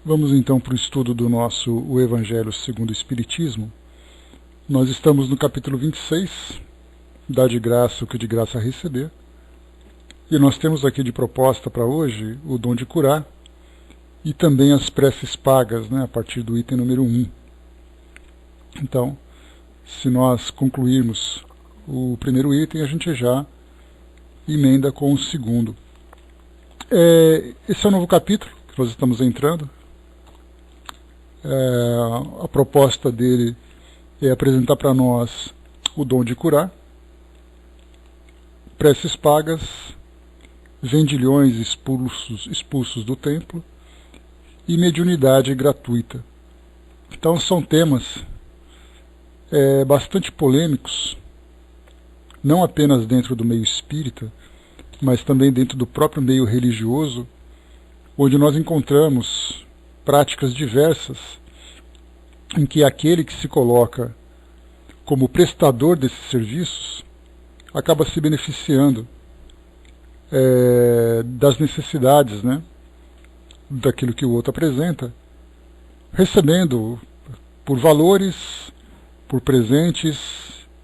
Vamos então para o estudo do o Evangelho segundo o Espiritismo. Nós estamos no capítulo 26, Dá de graça o que de graça receber. E nós temos aqui de proposta para hoje o dom de curar e também as preces pagas, a partir do item número 1. Então, se nós concluirmos o primeiro item, a gente já emenda com o segundo. Esse é o novo capítulo que nós estamos entrando. A proposta dele é apresentar para nós o dom de curar, preces pagas, vendilhões expulsos do templo e mediunidade gratuita. Então são temas bastante polêmicos, não apenas dentro do meio espírita, mas também dentro do próprio meio religioso, onde nós encontramos práticas diversas em que aquele que se coloca como prestador desses serviços acaba se beneficiando das necessidades, daquilo que o outro apresenta, recebendo por valores, por presentes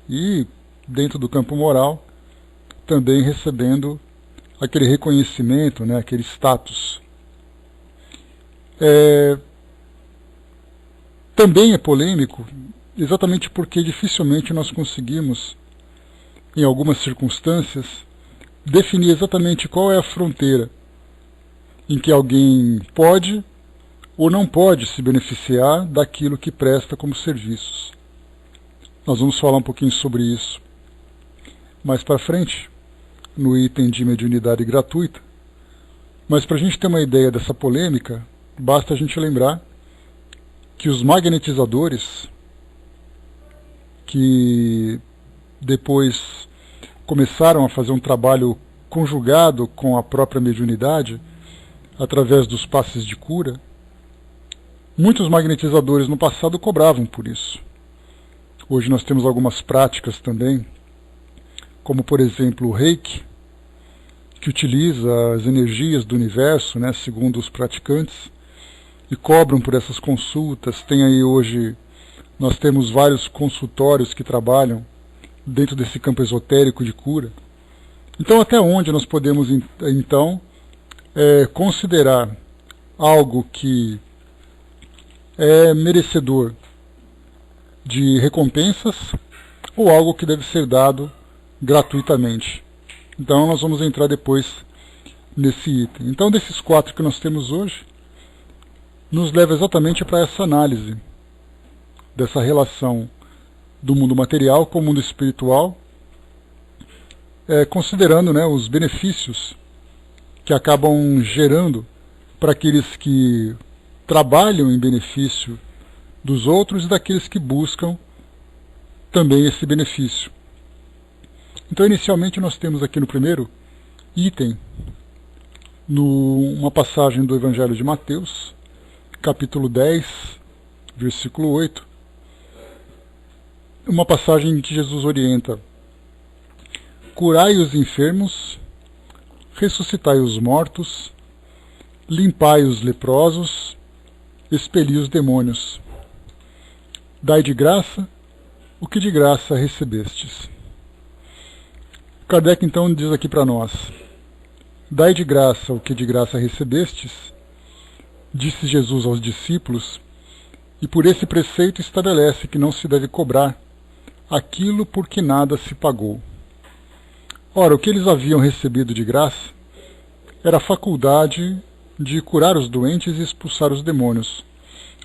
e, dentro do campo moral, também recebendo aquele reconhecimento, aquele status. Também é polêmico, exatamente porque dificilmente nós conseguimos, em algumas circunstâncias, definir exatamente qual é a fronteira em que alguém pode ou não pode se beneficiar daquilo que presta como serviços. Nós vamos falar um pouquinho sobre isso mais para frente, no item de mediunidade gratuita. Mas para a gente ter uma ideia dessa polêmica, basta a gente lembrar que os magnetizadores, que depois começaram a fazer um trabalho conjugado com a própria mediunidade, através dos passes de cura, muitos magnetizadores no passado cobravam por isso. Hoje nós temos algumas práticas também, como por exemplo o Reiki, que utiliza as energias do universo, segundo os praticantes, e cobram por essas consultas. Tem aí hoje, nós temos vários consultórios que trabalham dentro desse campo esotérico de cura. Então até onde nós podemos então considerar algo que é merecedor de recompensas ou algo que deve ser dado gratuitamente? Então nós vamos entrar depois nesse item. Então desses 4 que nós temos hoje, nos leva exatamente para essa análise dessa relação do mundo material com o mundo espiritual, considerando os benefícios que acabam gerando para aqueles que trabalham em benefício dos outros e daqueles que buscam também esse benefício. Então inicialmente nós temos aqui no primeiro item, uma passagem do Evangelho de Mateus, capítulo 10, versículo 8, uma passagem em que Jesus orienta: curai os enfermos, ressuscitai os mortos, limpai os leprosos, expeli os demônios. Dai de graça o que de graça recebestes. Kardec então diz aqui para nós: dai de graça o que de graça recebestes, disse Jesus aos discípulos, e por esse preceito estabelece que não se deve cobrar aquilo por que nada se pagou. Ora, o que eles haviam recebido de graça era a faculdade de curar os doentes e expulsar os demônios,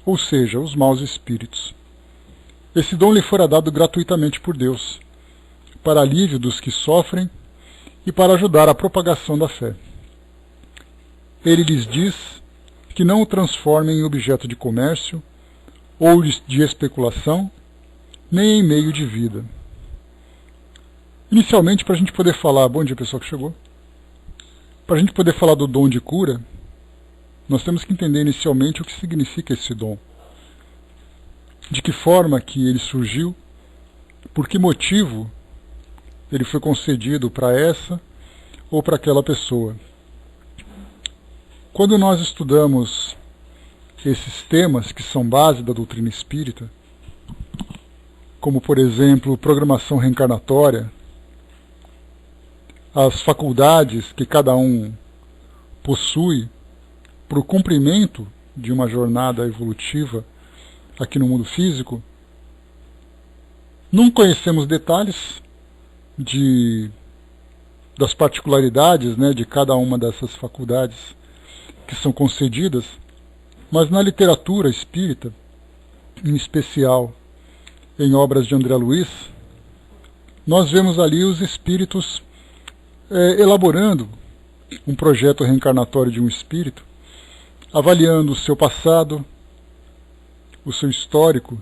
ou seja, os maus espíritos. Esse dom lhe fora dado gratuitamente por Deus, para alívio dos que sofrem e para ajudar a propagação da fé. Ele lhes diz que não o transformem em objeto de comércio ou de especulação, nem em meio de vida. Inicialmente, para a gente poder falar, bom dia pessoal que chegou, para a gente poder falar do dom de cura, nós temos que entender inicialmente o que significa esse dom, de que forma que ele surgiu, por que motivo ele foi concedido para essa ou para aquela pessoa. Quando nós estudamos esses temas que são base da doutrina espírita, como, por exemplo, programação reencarnatória, as faculdades que cada um possui para o cumprimento de uma jornada evolutiva aqui no mundo físico. Não conhecemos detalhes das particularidades, né, de cada uma dessas faculdades que são concedidas, mas na literatura espírita, em especial em obras de André Luiz, nós vemos ali os espíritos elaborando um projeto reencarnatório de um espírito, avaliando o seu passado, o seu histórico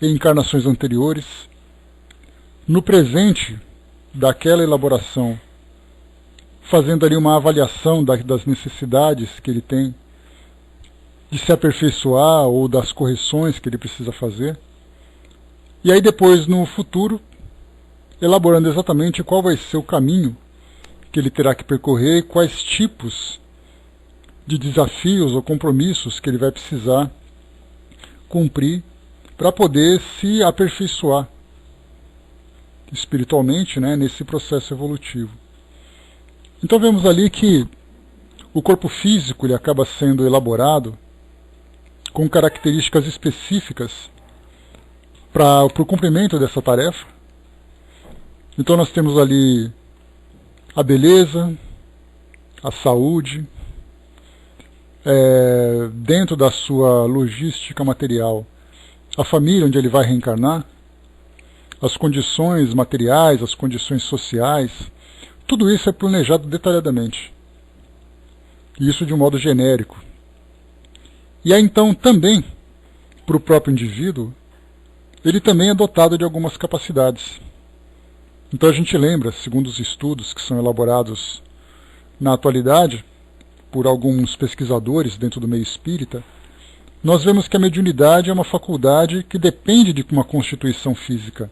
em encarnações anteriores, no presente daquela elaboração, fazendo ali uma avaliação das necessidades que ele tem de se aperfeiçoar ou das correções que ele precisa fazer, e aí depois, no futuro, elaborando exatamente qual vai ser o caminho que ele terá que percorrer e quais tipos de desafios ou compromissos que ele vai precisar cumprir para poder se aperfeiçoar espiritualmente, né, nesse processo evolutivo. Então vemos ali que o corpo físico ele acaba sendo elaborado com características específicas para o cumprimento dessa tarefa. Então nós temos ali a beleza, a saúde, dentro da sua logística material, a família onde ele vai reencarnar, as condições materiais, as condições sociais, tudo isso é planejado detalhadamente. E isso de um modo genérico. E aí então também, para o próprio indivíduo, ele também é dotado de algumas capacidades. Então a gente lembra, segundo os estudos que são elaborados na atualidade, por alguns pesquisadores dentro do meio espírita, nós vemos que a mediunidade é uma faculdade que depende de uma constituição física,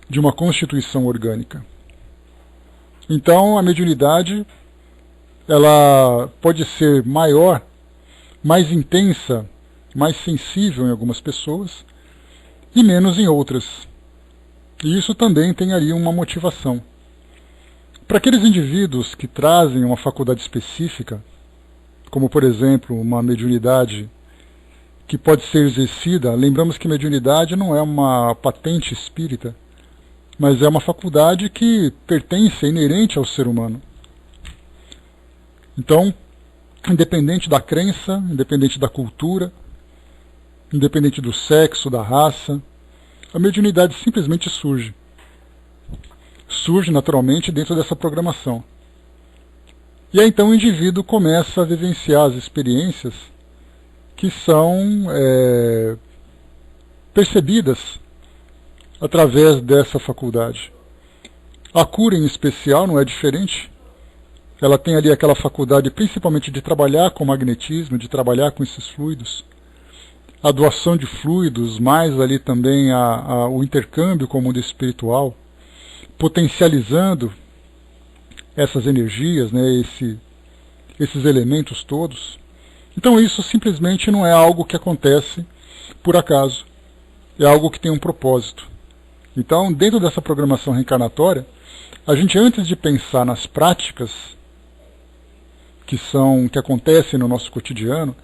de uma constituição orgânica. Então a mediunidade ela pode ser maior, mais intensa, mais sensível em algumas pessoas e menos em outras. E isso também tem ali uma motivação. Para aqueles indivíduos que trazem uma faculdade específica, como por exemplo uma mediunidade que pode ser exercida, lembramos que mediunidade não é uma patente espírita, mas é uma faculdade que pertence, é inerente ao ser humano. Então, independente da crença, independente da cultura, independente do sexo, da raça, a mediunidade simplesmente surge. Surge naturalmente dentro dessa programação. E aí então o indivíduo começa a vivenciar as experiências que são percebidas através dessa faculdade. A cura em especial não é diferente. Ela tem ali aquela faculdade principalmente de trabalhar com magnetismo, de trabalhar com esses fluidos. A doação de fluidos, mais ali também o intercâmbio com o mundo espiritual, potencializando essas energias, né, esses elementos todos. Então isso simplesmente não é algo que acontece por acaso, é algo que tem um propósito. Então, dentro dessa programação reencarnatória, a gente, antes de pensar nas práticas que acontecem no nosso cotidiano,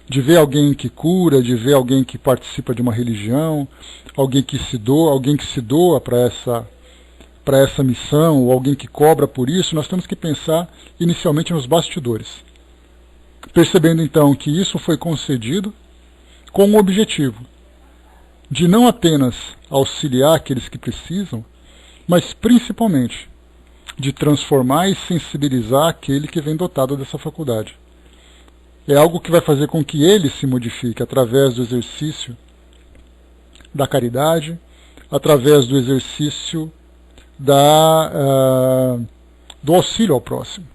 de ver alguém que cura, de ver alguém que participa de uma religião, alguém que se doa para essa missão, ou alguém que cobra por isso, nós temos que pensar inicialmente nos bastidores. Percebendo então que isso foi concedido com o objetivo de não apenas auxiliar aqueles que precisam, mas principalmente de transformar e sensibilizar aquele que vem dotado dessa faculdade. É algo que vai fazer com que ele se modifique através do exercício da caridade, através do exercício do auxílio ao próximo.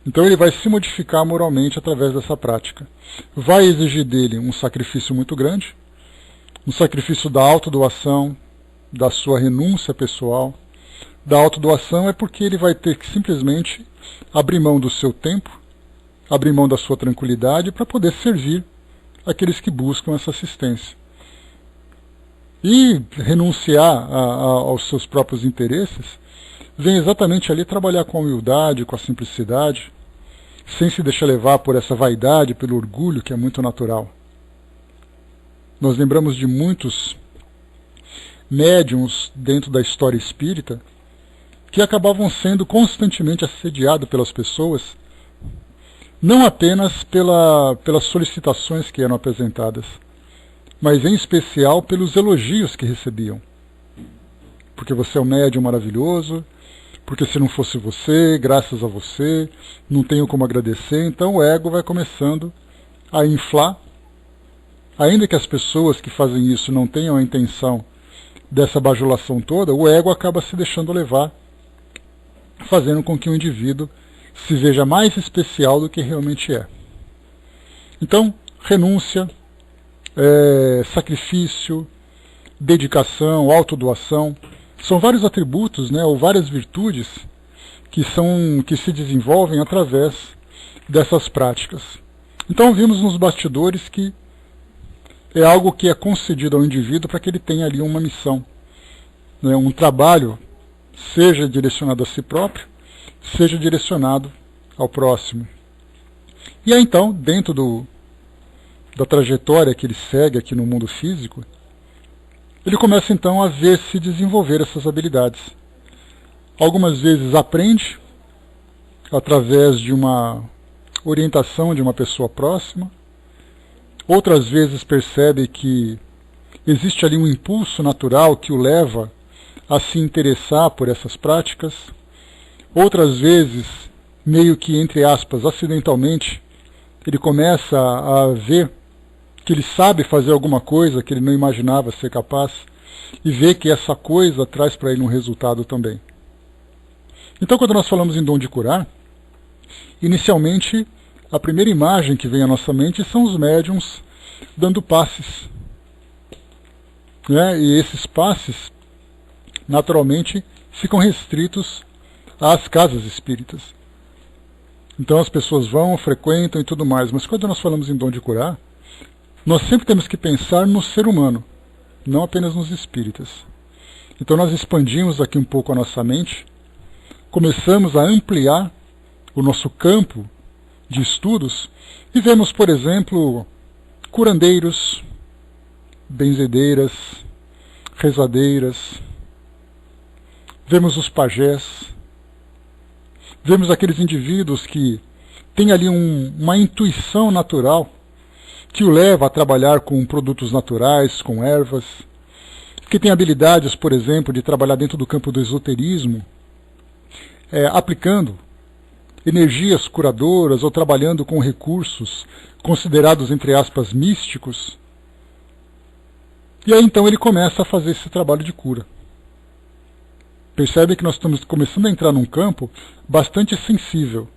Então ele vai se modificar moralmente através dessa prática. Vai exigir dele um sacrifício muito grande, um sacrifício da autodoação, da sua renúncia pessoal. Da autodoação é porque ele vai ter que simplesmente abrir mão do seu tempo, abrir mão da sua tranquilidade para poder servir aqueles que buscam essa assistência. E renunciar aos seus próprios interesses vem exatamente ali trabalhar com a humildade, com a simplicidade, sem se deixar levar por essa vaidade, pelo orgulho que é muito natural. Nós lembramos de muitos médiuns dentro da história espírita que acabavam sendo constantemente assediados pelas pessoas, não apenas pelas solicitações que eram apresentadas, mas em especial pelos elogios que recebiam. Porque você é um médium maravilhoso, porque se não fosse você, graças a você, não tenho como agradecer. Então o ego vai começando a inflar, ainda que as pessoas que fazem isso não tenham a intenção dessa bajulação toda, o ego acaba se deixando levar, fazendo com que o indivíduo se veja mais especial do que realmente é. Então, renúncia, sacrifício, dedicação, autodoação, são vários atributos, né, ou várias virtudes que se desenvolvem através dessas práticas. Então vimos nos bastidores que é algo que é concedido ao indivíduo para que ele tenha ali uma missão, né, um trabalho, seja direcionado a si próprio, seja direcionado ao próximo. E aí então, dentro da trajetória que ele segue aqui no mundo físico, ele começa então a ver se desenvolver essas habilidades. Algumas vezes aprende através de uma orientação de uma pessoa próxima, outras vezes percebe que existe ali um impulso natural que o leva a se interessar por essas práticas, outras vezes, meio que entre aspas, acidentalmente, ele começa a ver que ele sabe fazer alguma coisa que ele não imaginava ser capaz, e vê que essa coisa traz para ele um resultado também. Então, quando nós falamos em dom de curar, inicialmente, a primeira imagem que vem à nossa mente são os médiuns dando passes. Né? E esses passes, naturalmente, ficam restritos às casas espíritas. Então as pessoas vão, frequentam e tudo mais, mas quando nós falamos em dom de curar, nós sempre temos que pensar no ser humano, não apenas nos espíritas. Então nós expandimos aqui um pouco a nossa mente, começamos a ampliar o nosso campo de estudos e vemos, por exemplo, curandeiros, benzedeiras, rezadeiras, vemos os pajés, vemos aqueles indivíduos que têm ali uma intuição natural que o leva a trabalhar com produtos naturais, com ervas, que tem habilidades, por exemplo, de trabalhar dentro do campo do esoterismo, aplicando energias curadoras ou trabalhando com recursos considerados, entre aspas, místicos. E aí então ele começa a fazer esse trabalho de cura. Percebe que nós estamos começando a entrar num campo bastante sensível,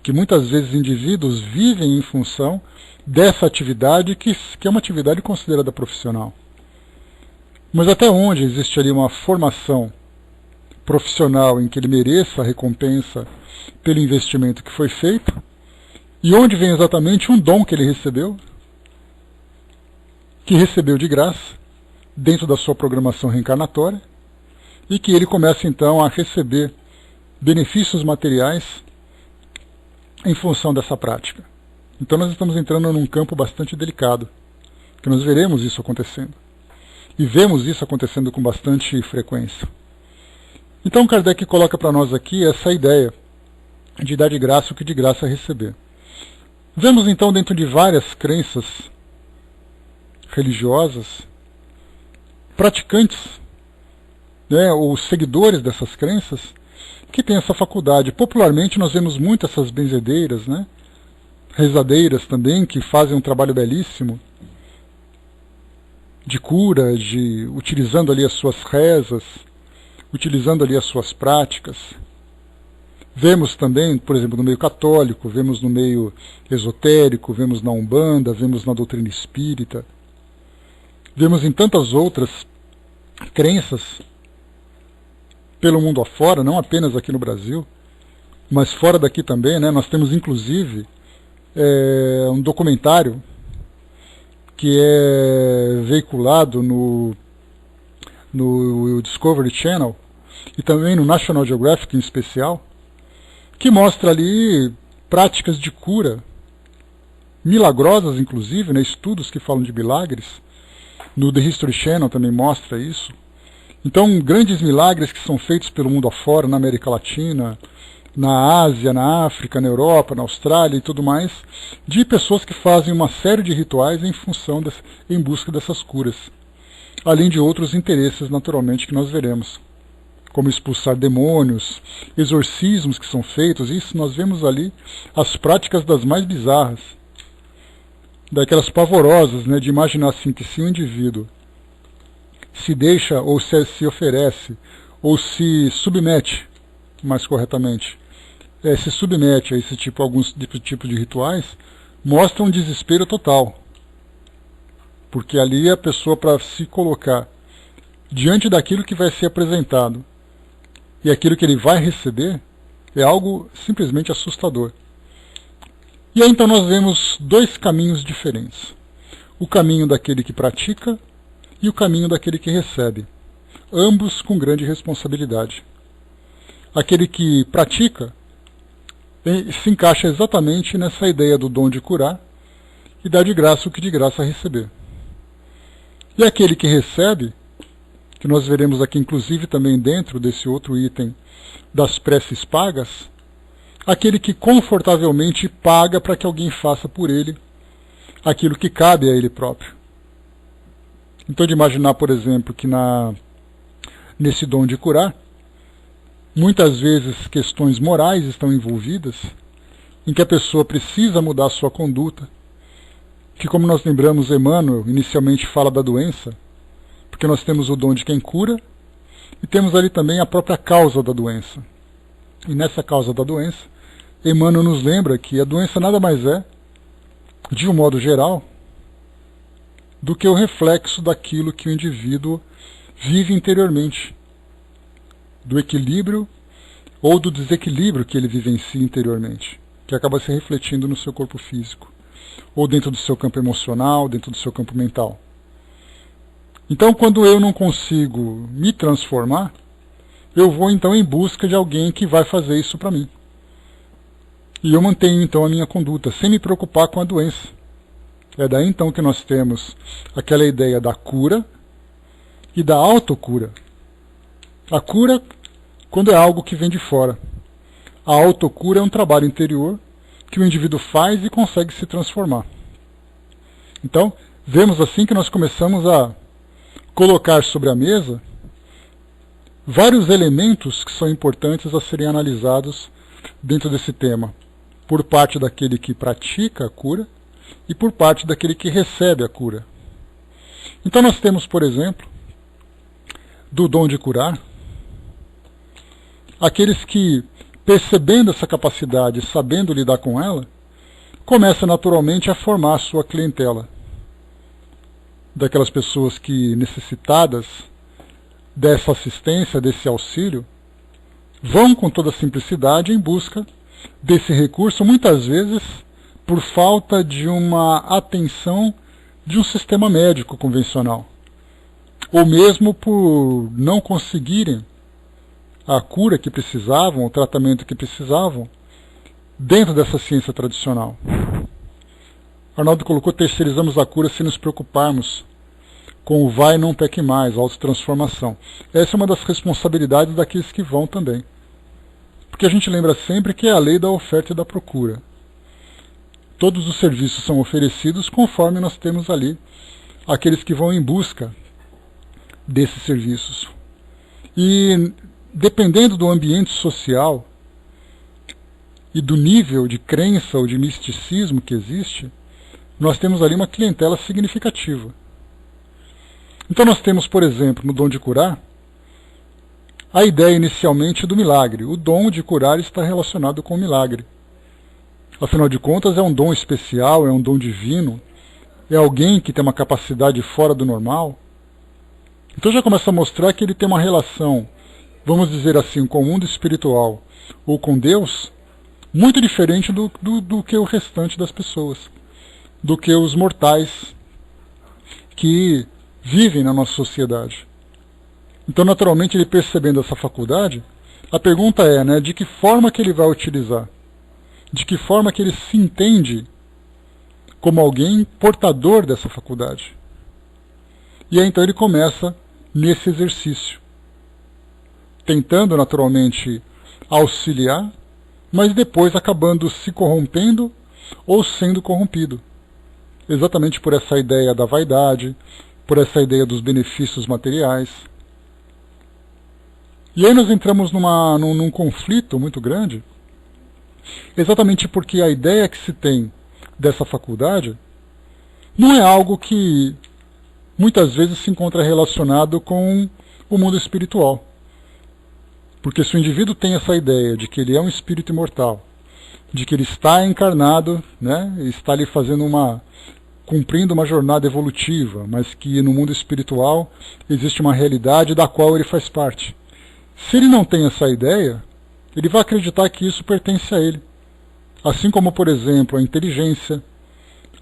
que muitas vezes indivíduos vivem em função dessa atividade que é uma atividade considerada profissional. Mas até onde existe ali uma formação profissional em que ele mereça a recompensa pelo investimento que foi feito, e onde vem exatamente um dom que ele recebeu, que recebeu de graça, dentro da sua programação reencarnatória, e que ele começa então a receber benefícios materiais em função dessa prática. Então nós estamos entrando num campo bastante delicado, que nós veremos isso acontecendo. E vemos isso acontecendo com bastante frequência. Então Kardec coloca para nós aqui essa ideia de dar de graça o que de graça receber. Vemos então dentro de várias crenças religiosas, praticantes, né, ou seguidores dessas crenças, que têm essa faculdade. Popularmente nós vemos muito essas benzedeiras, né, rezadeiras também, que fazem um trabalho belíssimo de cura, utilizando ali as suas rezas, utilizando ali as suas práticas. Vemos também, por exemplo, no meio católico, vemos no meio esotérico, vemos na Umbanda, vemos na doutrina espírita, vemos em tantas outras crenças pelo mundo afora, não apenas aqui no Brasil, mas fora daqui também, né? Nós temos inclusive um documentário que é veiculado no Discovery Channel e também no National Geographic em especial, que mostra ali práticas de cura, milagrosas inclusive, né, estudos que falam de milagres. No The History Channel também mostra isso. Então, grandes milagres que são feitos pelo mundo afora, na América Latina, na Ásia, na África, na Europa, na Austrália e tudo mais, de pessoas que fazem uma série de rituais em busca dessas curas. Além de outros interesses, naturalmente, que nós veremos, como expulsar demônios, exorcismos que são feitos. Isso nós vemos ali as práticas das mais bizarras, daquelas pavorosas, né, de imaginar assim que se um indivíduo se deixa ou se oferece ou se submete, mais corretamente, se submete a alguns tipos de rituais, mostra um desespero total, porque ali a pessoa, para se colocar diante daquilo que vai ser apresentado e aquilo que ele vai receber, é algo simplesmente assustador. E aí então nós vemos dois caminhos diferentes. O caminho daquele que pratica e o caminho daquele que recebe. Ambos com grande responsabilidade. Aquele que pratica se encaixa exatamente nessa ideia do dom de curar e dar de graça o que de graça receber. E aquele que recebe, que nós veremos aqui inclusive também dentro desse outro item das preces pagas, aquele que confortavelmente paga para que alguém faça por ele aquilo que cabe a ele próprio. Então, de imaginar, por exemplo, que nesse dom de curar, muitas vezes questões morais estão envolvidas, em que a pessoa precisa mudar a sua conduta, que, como nós lembramos, Emmanuel inicialmente fala da doença, porque nós temos o dom de quem cura, e temos ali também a própria causa da doença. E nessa causa da doença, Emmanuel nos lembra que a doença nada mais é, de um modo geral, do que o reflexo daquilo que o indivíduo vive interiormente, do equilíbrio ou do desequilíbrio que ele vivencia interiormente, que acaba se refletindo no seu corpo físico, ou dentro do seu campo emocional, dentro do seu campo mental. Então, quando eu não consigo me transformar, eu vou então em busca de alguém que vai fazer isso para mim. E eu mantenho então a minha conduta, sem me preocupar com a doença. É daí então que nós temos aquela ideia da cura e da autocura. A cura, quando é algo que vem de fora. A autocura é um trabalho interior que o indivíduo faz e consegue se transformar. Então, vemos assim que nós começamos a colocar sobre a mesa vários elementos que são importantes a serem analisados dentro desse tema, por parte daquele que pratica a cura e por parte daquele que recebe a cura. Então nós temos, por exemplo, do dom de curar, aqueles que, percebendo essa capacidade, sabendo lidar com ela, começam naturalmente a formar a sua clientela, daquelas pessoas que, necessitadas dessa assistência, desse auxílio, vão com toda simplicidade em busca desse recurso, muitas vezes por falta de uma atenção de um sistema médico convencional, ou mesmo por não conseguirem a cura que precisavam, o tratamento que precisavam, dentro dessa ciência tradicional. Arnaldo colocou: terceirizamos a cura sem nos preocuparmos com o vai não peque mais, a autotransformação. Essa é uma das responsabilidades daqueles que vão também. Porque a gente lembra sempre que é a lei da oferta e da procura. Todos os serviços são oferecidos conforme nós temos ali aqueles que vão em busca desses serviços. E dependendo do ambiente social e do nível de crença ou de misticismo que existe, nós temos ali uma clientela significativa. Então nós temos, por exemplo, no dom de curar, a ideia inicialmente do milagre. O dom de curar está relacionado com o milagre. Afinal de contas, é um dom especial, é um dom divino, é alguém que tem uma capacidade fora do normal. Então já começa a mostrar que ele tem uma relação, vamos dizer assim, com o mundo espiritual ou com Deus, muito diferente do que o restante das pessoas, do que os mortais que vivem na nossa sociedade. Então, naturalmente, ele percebendo essa faculdade, a pergunta é, né, de que forma que ele vai utilizar? De que forma que ele se entende como alguém portador dessa faculdade? E aí, então, ele começa nesse exercício, tentando, naturalmente, auxiliar, mas depois acabando se corrompendo ou sendo corrompido. Exatamente por essa ideia da vaidade, por essa ideia dos benefícios materiais. E aí nós entramos num conflito muito grande, exatamente porque a ideia que se tem dessa faculdade não é algo que muitas vezes se encontra relacionado com o mundo espiritual. Porque se o indivíduo tem essa ideia de que ele é um espírito imortal, de que ele está encarnado, né, está ali cumprindo uma jornada evolutiva, mas que no mundo espiritual existe uma realidade da qual ele faz parte. Se ele não tem essa ideia, ele vai acreditar que isso pertence a ele. Assim como, por exemplo, a inteligência,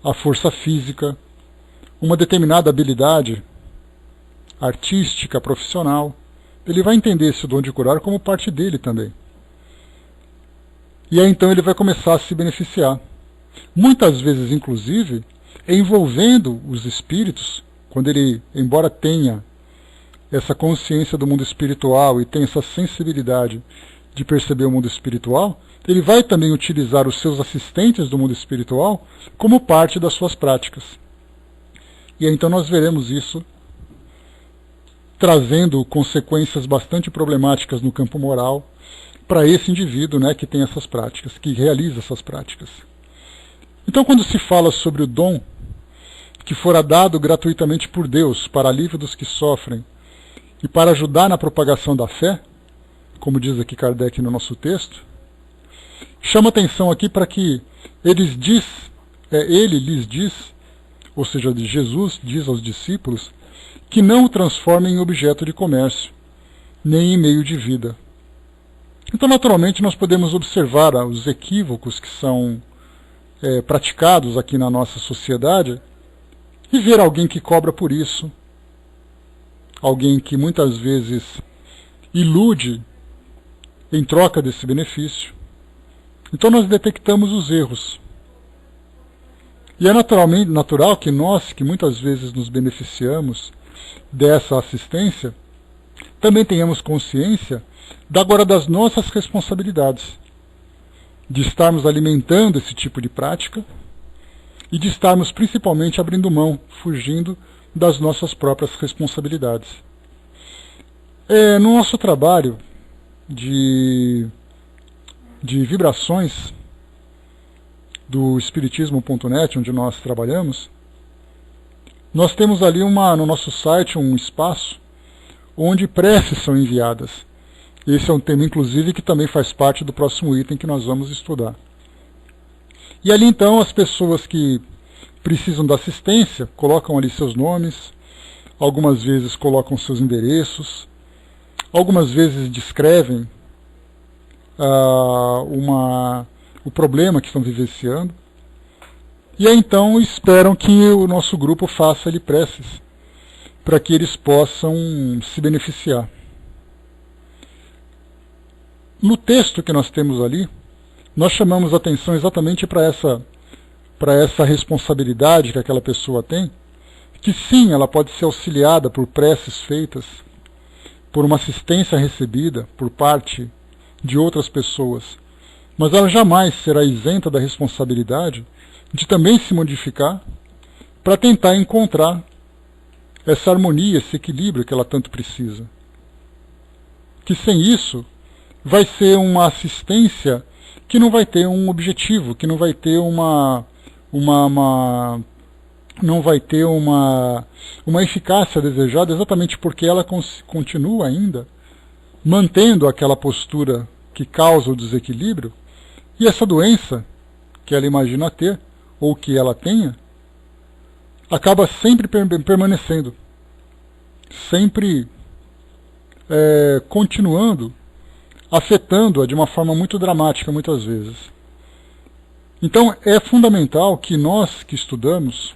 a força física, uma determinada habilidade artística, profissional. Ele vai entender esse dom de curar como parte dele também. E aí então ele vai começar a se beneficiar. Muitas vezes, inclusive, envolvendo os espíritos, quando ele, embora tenha essa consciência do mundo espiritual e tenha essa sensibilidade de perceber o mundo espiritual, ele vai também utilizar os seus assistentes do mundo espiritual como parte das suas práticas. E aí, então nós veremos isso trazendo consequências bastante problemáticas no campo moral para esse indivíduo, né, que tem essas práticas, que realiza essas práticas. Então, quando se fala sobre o dom que fora dado gratuitamente por Deus para alívio dos que sofrem e para ajudar na propagação da fé, como diz aqui Kardec no nosso texto, chama atenção aqui para que ele lhes diz, ou seja, Jesus diz aos discípulos, que não o transformem em objeto de comércio, nem em meio de vida. Então, naturalmente, nós podemos observar os equívocos que são praticados aqui na nossa sociedade e ver alguém que cobra por isso, alguém que muitas vezes ilude em troca desse benefício. Então nós detectamos os erros. E é natural que nós, que muitas vezes nos beneficiamos dessa assistência, também tenhamos consciência agora das nossas responsabilidades, de estarmos alimentando esse tipo de prática e de estarmos principalmente abrindo mão, fugindo das nossas próprias responsabilidades. No nosso trabalho de vibrações do Espiritismo.net, onde nós trabalhamos, nós temos ali no nosso site um espaço onde preces são enviadas. Esse é um tema, inclusive, que também faz parte do próximo item que nós vamos estudar. E ali, então, as pessoas que precisam da assistência colocam ali seus nomes, algumas vezes colocam seus endereços, algumas vezes descrevem o problema que estão vivenciando, e aí então esperam que o nosso grupo faça ali preces, para que eles possam se beneficiar. No texto que nós temos ali, nós chamamos atenção exatamente para essa responsabilidade que aquela pessoa tem, que sim, ela pode ser auxiliada por preces feitas, por uma assistência recebida por parte de outras pessoas, mas ela jamais será isenta da responsabilidade de também se modificar para tentar encontrar essa harmonia, esse equilíbrio que ela tanto precisa. Que sem isso vai ser uma assistência que não vai ter um objetivo, que não vai ter uma eficácia desejada, exatamente porque ela continua ainda mantendo aquela postura que causa o desequilíbrio, e essa doença que ela imagina ter, ou que ela tenha, acaba sempre permanecendo, sempre continuando, afetando-a de uma forma muito dramática muitas vezes. Então é fundamental que nós que estudamos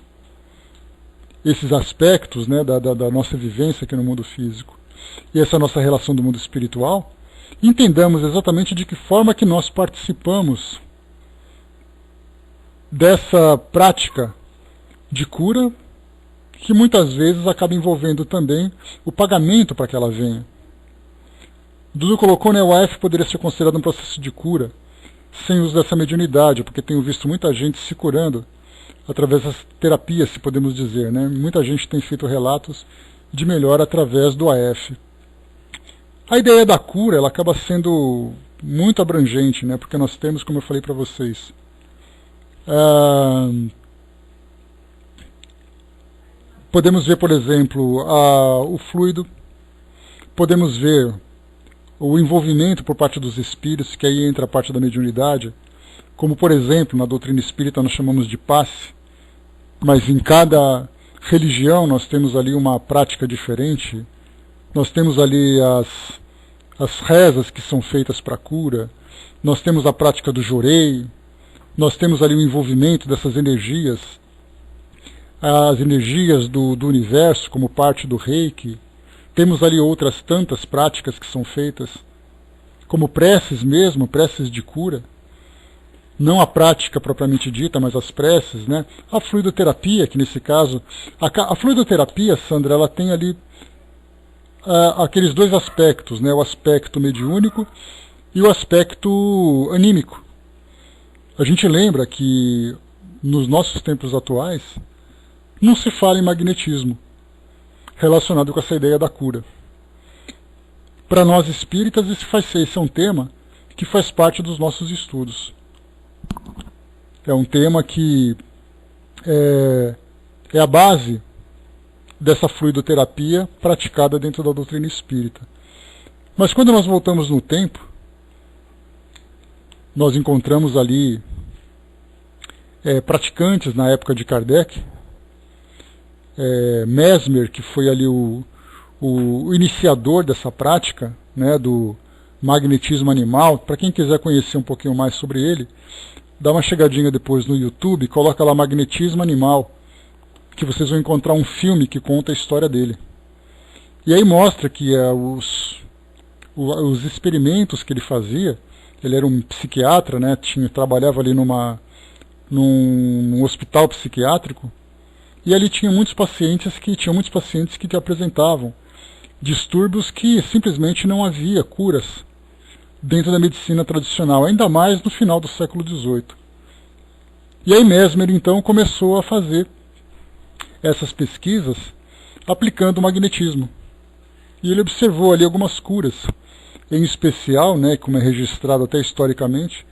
esses aspectos, né, da nossa vivência aqui no mundo físico e essa nossa relação do mundo espiritual, entendamos exatamente de que forma que nós participamos dessa prática de cura, que muitas vezes acaba envolvendo também o pagamento para que ela venha. Dudu colocou, né, o AF poderia ser considerado um processo de cura, sem uso dessa mediunidade, porque tenho visto muita gente se curando através das terapias, se podemos dizer, né? Muita gente tem feito relatos de melhora através do AF. A ideia da cura, ela acaba sendo muito abrangente, né? Porque nós temos, como eu falei para vocês, podemos ver, por exemplo, o fluido, podemos ver o envolvimento por parte dos espíritos, que aí entra a parte da mediunidade, como, por exemplo, na doutrina espírita nós chamamos de passe, mas em cada religião nós temos ali uma prática diferente, nós temos ali as rezas que são feitas para a cura, nós temos a prática do jorei, nós temos ali o envolvimento dessas energias, as energias do universo como parte do reiki, temos ali outras tantas práticas que são feitas, como preces mesmo, preces de cura, não a prática propriamente dita, mas as preces, né? A fluidoterapia, que nesse caso, a fluidoterapia, Sandra, ela tem ali aqueles dois aspectos, né? O aspecto mediúnico e o aspecto anímico. A gente lembra que nos nossos tempos atuais não se fala em magnetismo relacionado com essa ideia da cura. Para nós espíritas, esse é um tema que faz parte dos nossos estudos. É um tema que é a base dessa fluidoterapia praticada dentro da doutrina espírita. Mas quando nós voltamos no tempo, nós encontramos ali praticantes na época de Kardec, Mesmer, que foi ali o iniciador dessa prática, né, do magnetismo animal. Para quem quiser conhecer um pouquinho mais sobre ele, dá uma chegadinha depois no YouTube, coloca lá magnetismo animal, que vocês vão encontrar um filme que conta a história dele. E aí mostra que os experimentos que ele fazia, ele era um psiquiatra, né, trabalhava ali num hospital psiquiátrico, e ali tinha muitos pacientes que apresentavam distúrbios que simplesmente não havia curas dentro da medicina tradicional, ainda mais no final do século XVIII. E aí Mesmer, então, começou a fazer essas pesquisas aplicando o magnetismo. E ele observou ali algumas curas, em especial, né, como é registrado até historicamente,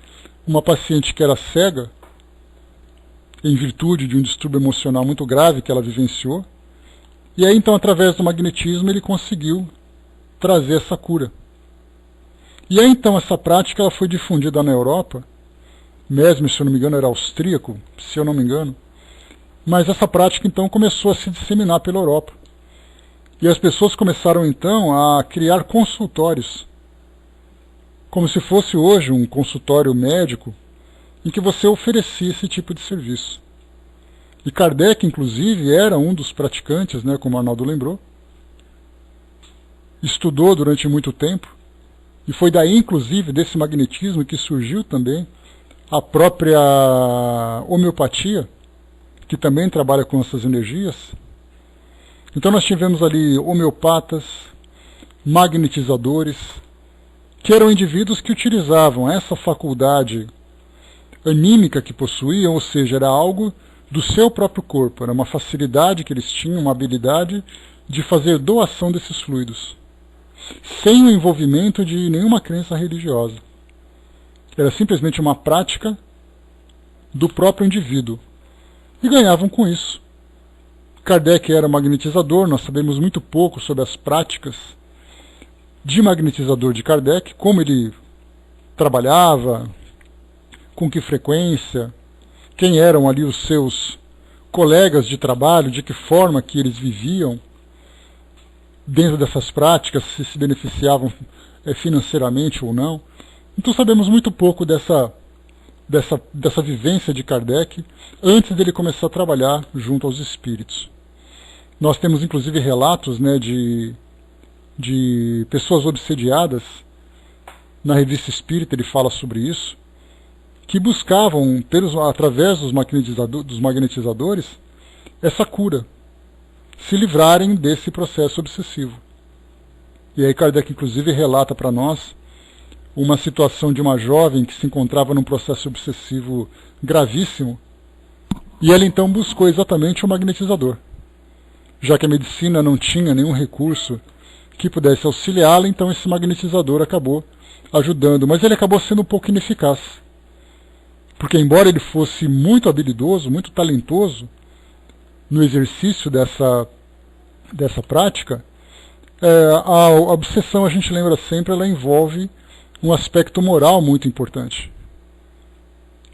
uma paciente que era cega, em virtude de um distúrbio emocional muito grave que ela vivenciou. E aí, então, através do magnetismo, ele conseguiu trazer essa cura. E aí, então, essa prática ela foi difundida na Europa. Mesmer, se eu não me engano, era austríaco, se eu não me engano. Mas essa prática, então, começou a se disseminar pela Europa. E as pessoas começaram, então, a criar consultórios, como se fosse hoje um consultório médico, em que você oferecia esse tipo de serviço. E Kardec, inclusive, era um dos praticantes, né, como o Arnaldo lembrou. Estudou durante muito tempo, e foi daí, inclusive, desse magnetismo que surgiu também a própria homeopatia, que também trabalha com essas energias. Então nós tivemos ali homeopatas, magnetizadores, que eram indivíduos que utilizavam essa faculdade anímica que possuíam, ou seja, era algo do seu próprio corpo, era uma facilidade que eles tinham, uma habilidade de fazer doação desses fluidos, sem o envolvimento de nenhuma crença religiosa. Era simplesmente uma prática do próprio indivíduo, e ganhavam com isso. Kardec era magnetizador, nós sabemos muito pouco sobre as práticas de magnetizador de Kardec, como ele trabalhava, com que frequência, quem eram ali os seus colegas de trabalho, de que forma que eles viviam dentro dessas práticas, se beneficiavam financeiramente ou não. Então sabemos muito pouco dessa vivência de Kardec antes dele começar a trabalhar junto aos espíritos. Nós temos inclusive relatos, né, de pessoas obsediadas. Na Revista Espírita ele fala sobre isso, que buscavam, através dos magnetizadores, essa cura, se livrarem desse processo obsessivo. E aí Kardec inclusive relata para nós uma situação de uma jovem que se encontrava num processo obsessivo gravíssimo, e ela então buscou exatamente o magnetizador. Já que a medicina não tinha nenhum recurso que pudesse auxiliá-la, então esse magnetizador acabou ajudando, mas ele acabou sendo um pouco ineficaz. Porque embora ele fosse muito habilidoso, muito talentoso no exercício dessa prática, a obsessão, a gente lembra sempre, ela envolve um aspecto moral muito importante.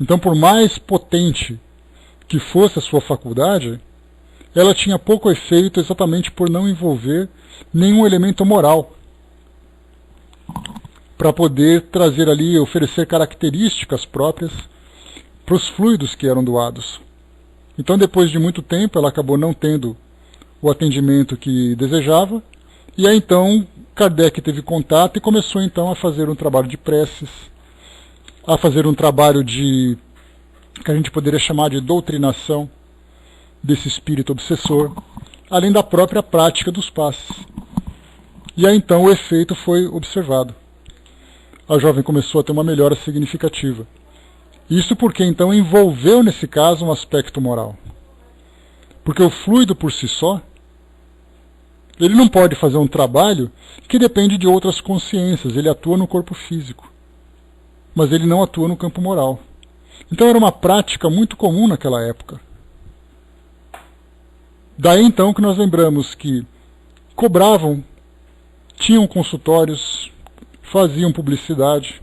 Então, por mais potente que fosse a sua faculdade, ela tinha pouco efeito exatamente por não envolver nenhum elemento moral para poder trazer ali, oferecer características próprias para os fluidos que eram doados. Então, depois de muito tempo, ela acabou não tendo o atendimento que desejava, e aí então Kardec teve contato e começou então a fazer um trabalho de preces, a fazer um trabalho que a gente poderia chamar de doutrinação desse espírito obsessor, além da própria prática dos passes. E aí então o efeito foi observado. A jovem começou a ter uma melhora significativa. Isso porque então envolveu nesse caso um aspecto moral. Porque o fluido por si só, ele não pode fazer um trabalho que depende de outras consciências, ele atua no corpo físico, mas ele não atua no campo moral. Então era uma prática muito comum naquela época. Daí então que nós lembramos que cobravam, tinham consultórios, faziam publicidade.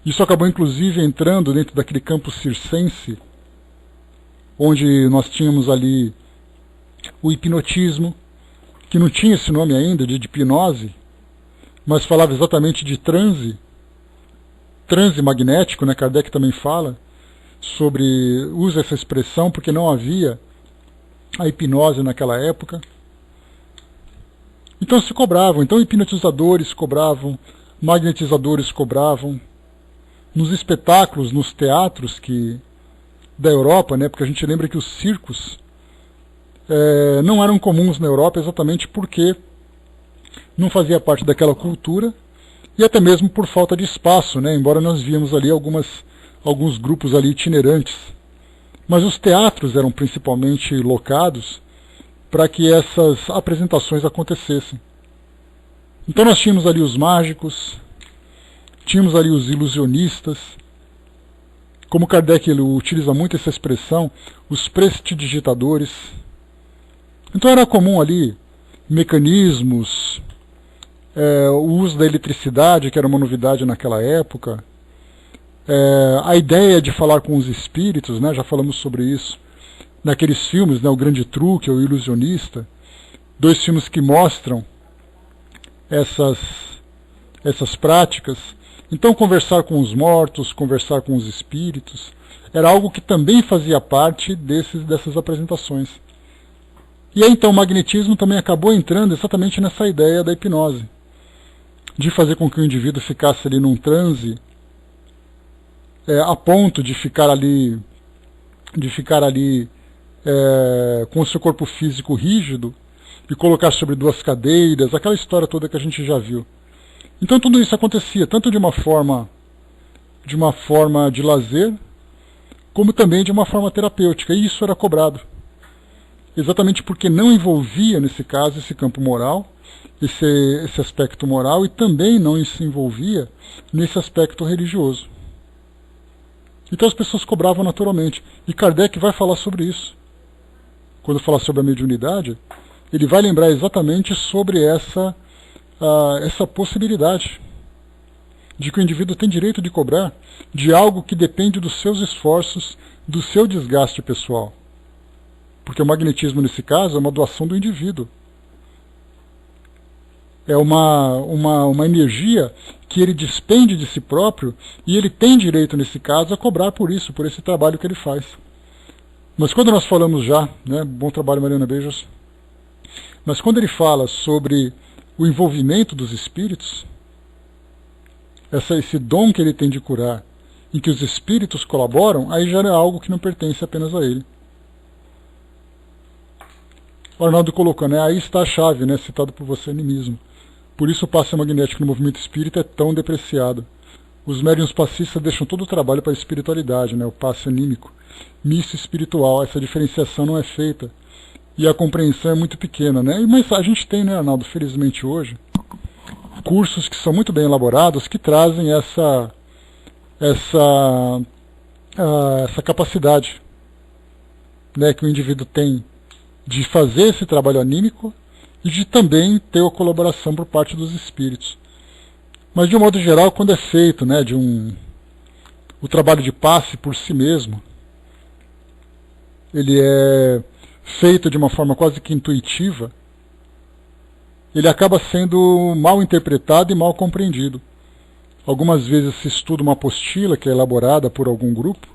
Isso acabou inclusive entrando dentro daquele campo circense, onde nós tínhamos ali o hipnotismo, que não tinha esse nome ainda de hipnose, mas falava exatamente de transe magnético, né? Kardec também fala sobre, usa essa expressão porque não havia a hipnose naquela época. Então se cobravam, então hipnotizadores cobravam, magnetizadores cobravam, nos espetáculos, nos teatros da Europa, né? Porque a gente lembra que os circos não eram comuns na Europa exatamente porque não fazia parte daquela cultura, e até mesmo por falta de espaço, né? Embora nós víamos ali alguns grupos ali itinerantes. Mas os teatros eram principalmente locados para que essas apresentações acontecessem. Então nós tínhamos ali os mágicos, tínhamos ali os ilusionistas, como Kardec ele utiliza muito essa expressão, os prestidigitadores. Então era comum ali mecanismos, o uso da eletricidade, que era uma novidade naquela época, a ideia de falar com os espíritos, né, já falamos sobre isso naqueles filmes, né, O Grande Truque, O Ilusionista, 2 filmes que mostram essas práticas. Então conversar com os mortos, conversar com os espíritos, era algo que também fazia parte dessas apresentações. E aí então o magnetismo também acabou entrando exatamente nessa ideia da hipnose, de fazer com que o indivíduo ficasse ali num transe, a ponto de ficar ali com o seu corpo físico rígido e colocar sobre 2 cadeiras, aquela história toda que a gente já viu. Então tudo isso acontecia tanto de uma forma de lazer, como também de uma forma terapêutica, e isso era cobrado. Exatamente porque não envolvia, nesse caso, esse campo moral, esse aspecto moral, e também não se envolvia nesse aspecto religioso. Então as pessoas cobravam naturalmente. E Kardec vai falar sobre isso. Quando falar sobre a mediunidade, ele vai lembrar exatamente sobre essa possibilidade de que o indivíduo tem direito de cobrar de algo que depende dos seus esforços, do seu desgaste pessoal. Porque o magnetismo, nesse caso, é uma doação do indivíduo. É uma energia que ele despende de si próprio, e ele tem direito, nesse caso, a cobrar por isso, por esse trabalho que ele faz. Mas quando nós falamos já, né, bom trabalho, Mariana, beijos, Mas quando ele fala sobre o envolvimento dos espíritos, esse dom que ele tem de curar, em que os espíritos colaboram, aí já é algo que não pertence apenas a ele. O Arnaldo colocou, né? Aí está a chave, né? Citado por você, animismo. Por isso o passe magnético no movimento espírita é tão depreciado. Os médiuns passistas deixam todo o trabalho para a espiritualidade, né? O passe anímico. Misto espiritual, essa diferenciação não é feita. E a compreensão é muito pequena, né? Mas a gente tem, né, Arnaldo, felizmente hoje, cursos que são muito bem elaborados, que trazem essa capacidade, né, que o indivíduo tem de fazer esse trabalho anímico e de também ter a colaboração por parte dos espíritos. Mas de um modo geral, quando é feito, né, o trabalho de passe por si mesmo, ele é feito de uma forma quase que intuitiva, ele acaba sendo mal interpretado e mal compreendido. Algumas vezes se estuda uma apostila que é elaborada por algum grupo.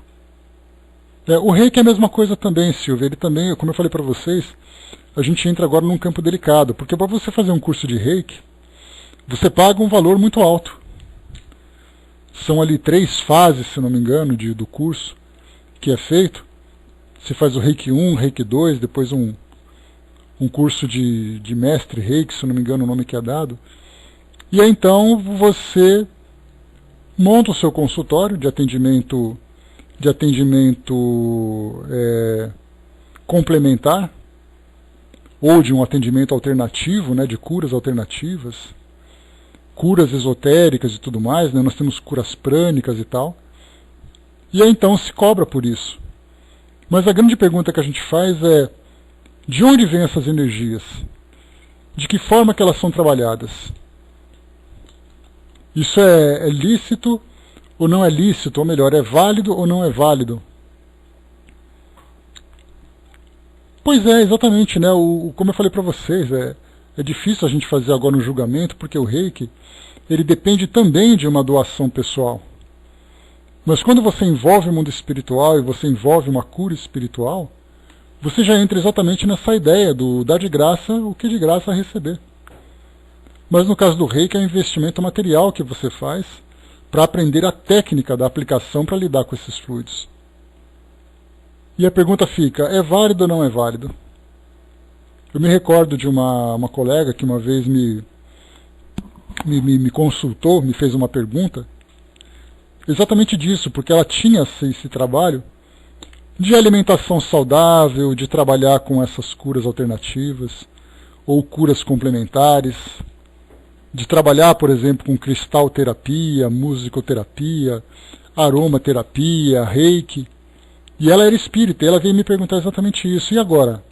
O reiki é a mesma coisa também, Silvia. Ele também, como eu falei para vocês, a gente entra agora num campo delicado, porque para você fazer um curso de reiki, você paga um valor muito alto. São ali 3 fases, se não me engano, do curso que é feito. Você faz o reiki 1, reiki 2, depois um curso de mestre reiki, se não me engano o nome que é dado. E aí então você monta o seu consultório de atendimento complementar, ou de um atendimento alternativo, né, de curas alternativas, curas esotéricas e tudo mais, né, nós temos curas prânicas e tal, e aí então se cobra por isso. Mas a grande pergunta que a gente faz é, de onde vêm essas energias? De que forma que elas são trabalhadas? Isso é lícito ou não é lícito? Ou melhor, é válido ou não é válido? Pois é, exatamente, né? Como eu falei para vocês, é difícil a gente fazer agora um julgamento, porque o reiki, ele depende também de uma doação pessoal. Mas quando você envolve o mundo espiritual e você envolve uma cura espiritual, você já entra exatamente nessa ideia do dar de graça o que de graça receber. Mas no caso do reiki é um investimento material que você faz para aprender a técnica da aplicação para lidar com esses fluidos. E a pergunta fica, é válido ou não é válido? Eu me recordo de uma colega que uma vez me consultou, me fez uma pergunta, exatamente disso, porque ela tinha esse trabalho de alimentação saudável, de trabalhar com essas curas alternativas, ou curas complementares, de trabalhar, por exemplo, com cristalterapia, musicoterapia, aromaterapia, reiki. E ela era espírita, e ela veio me perguntar exatamente isso. E agora?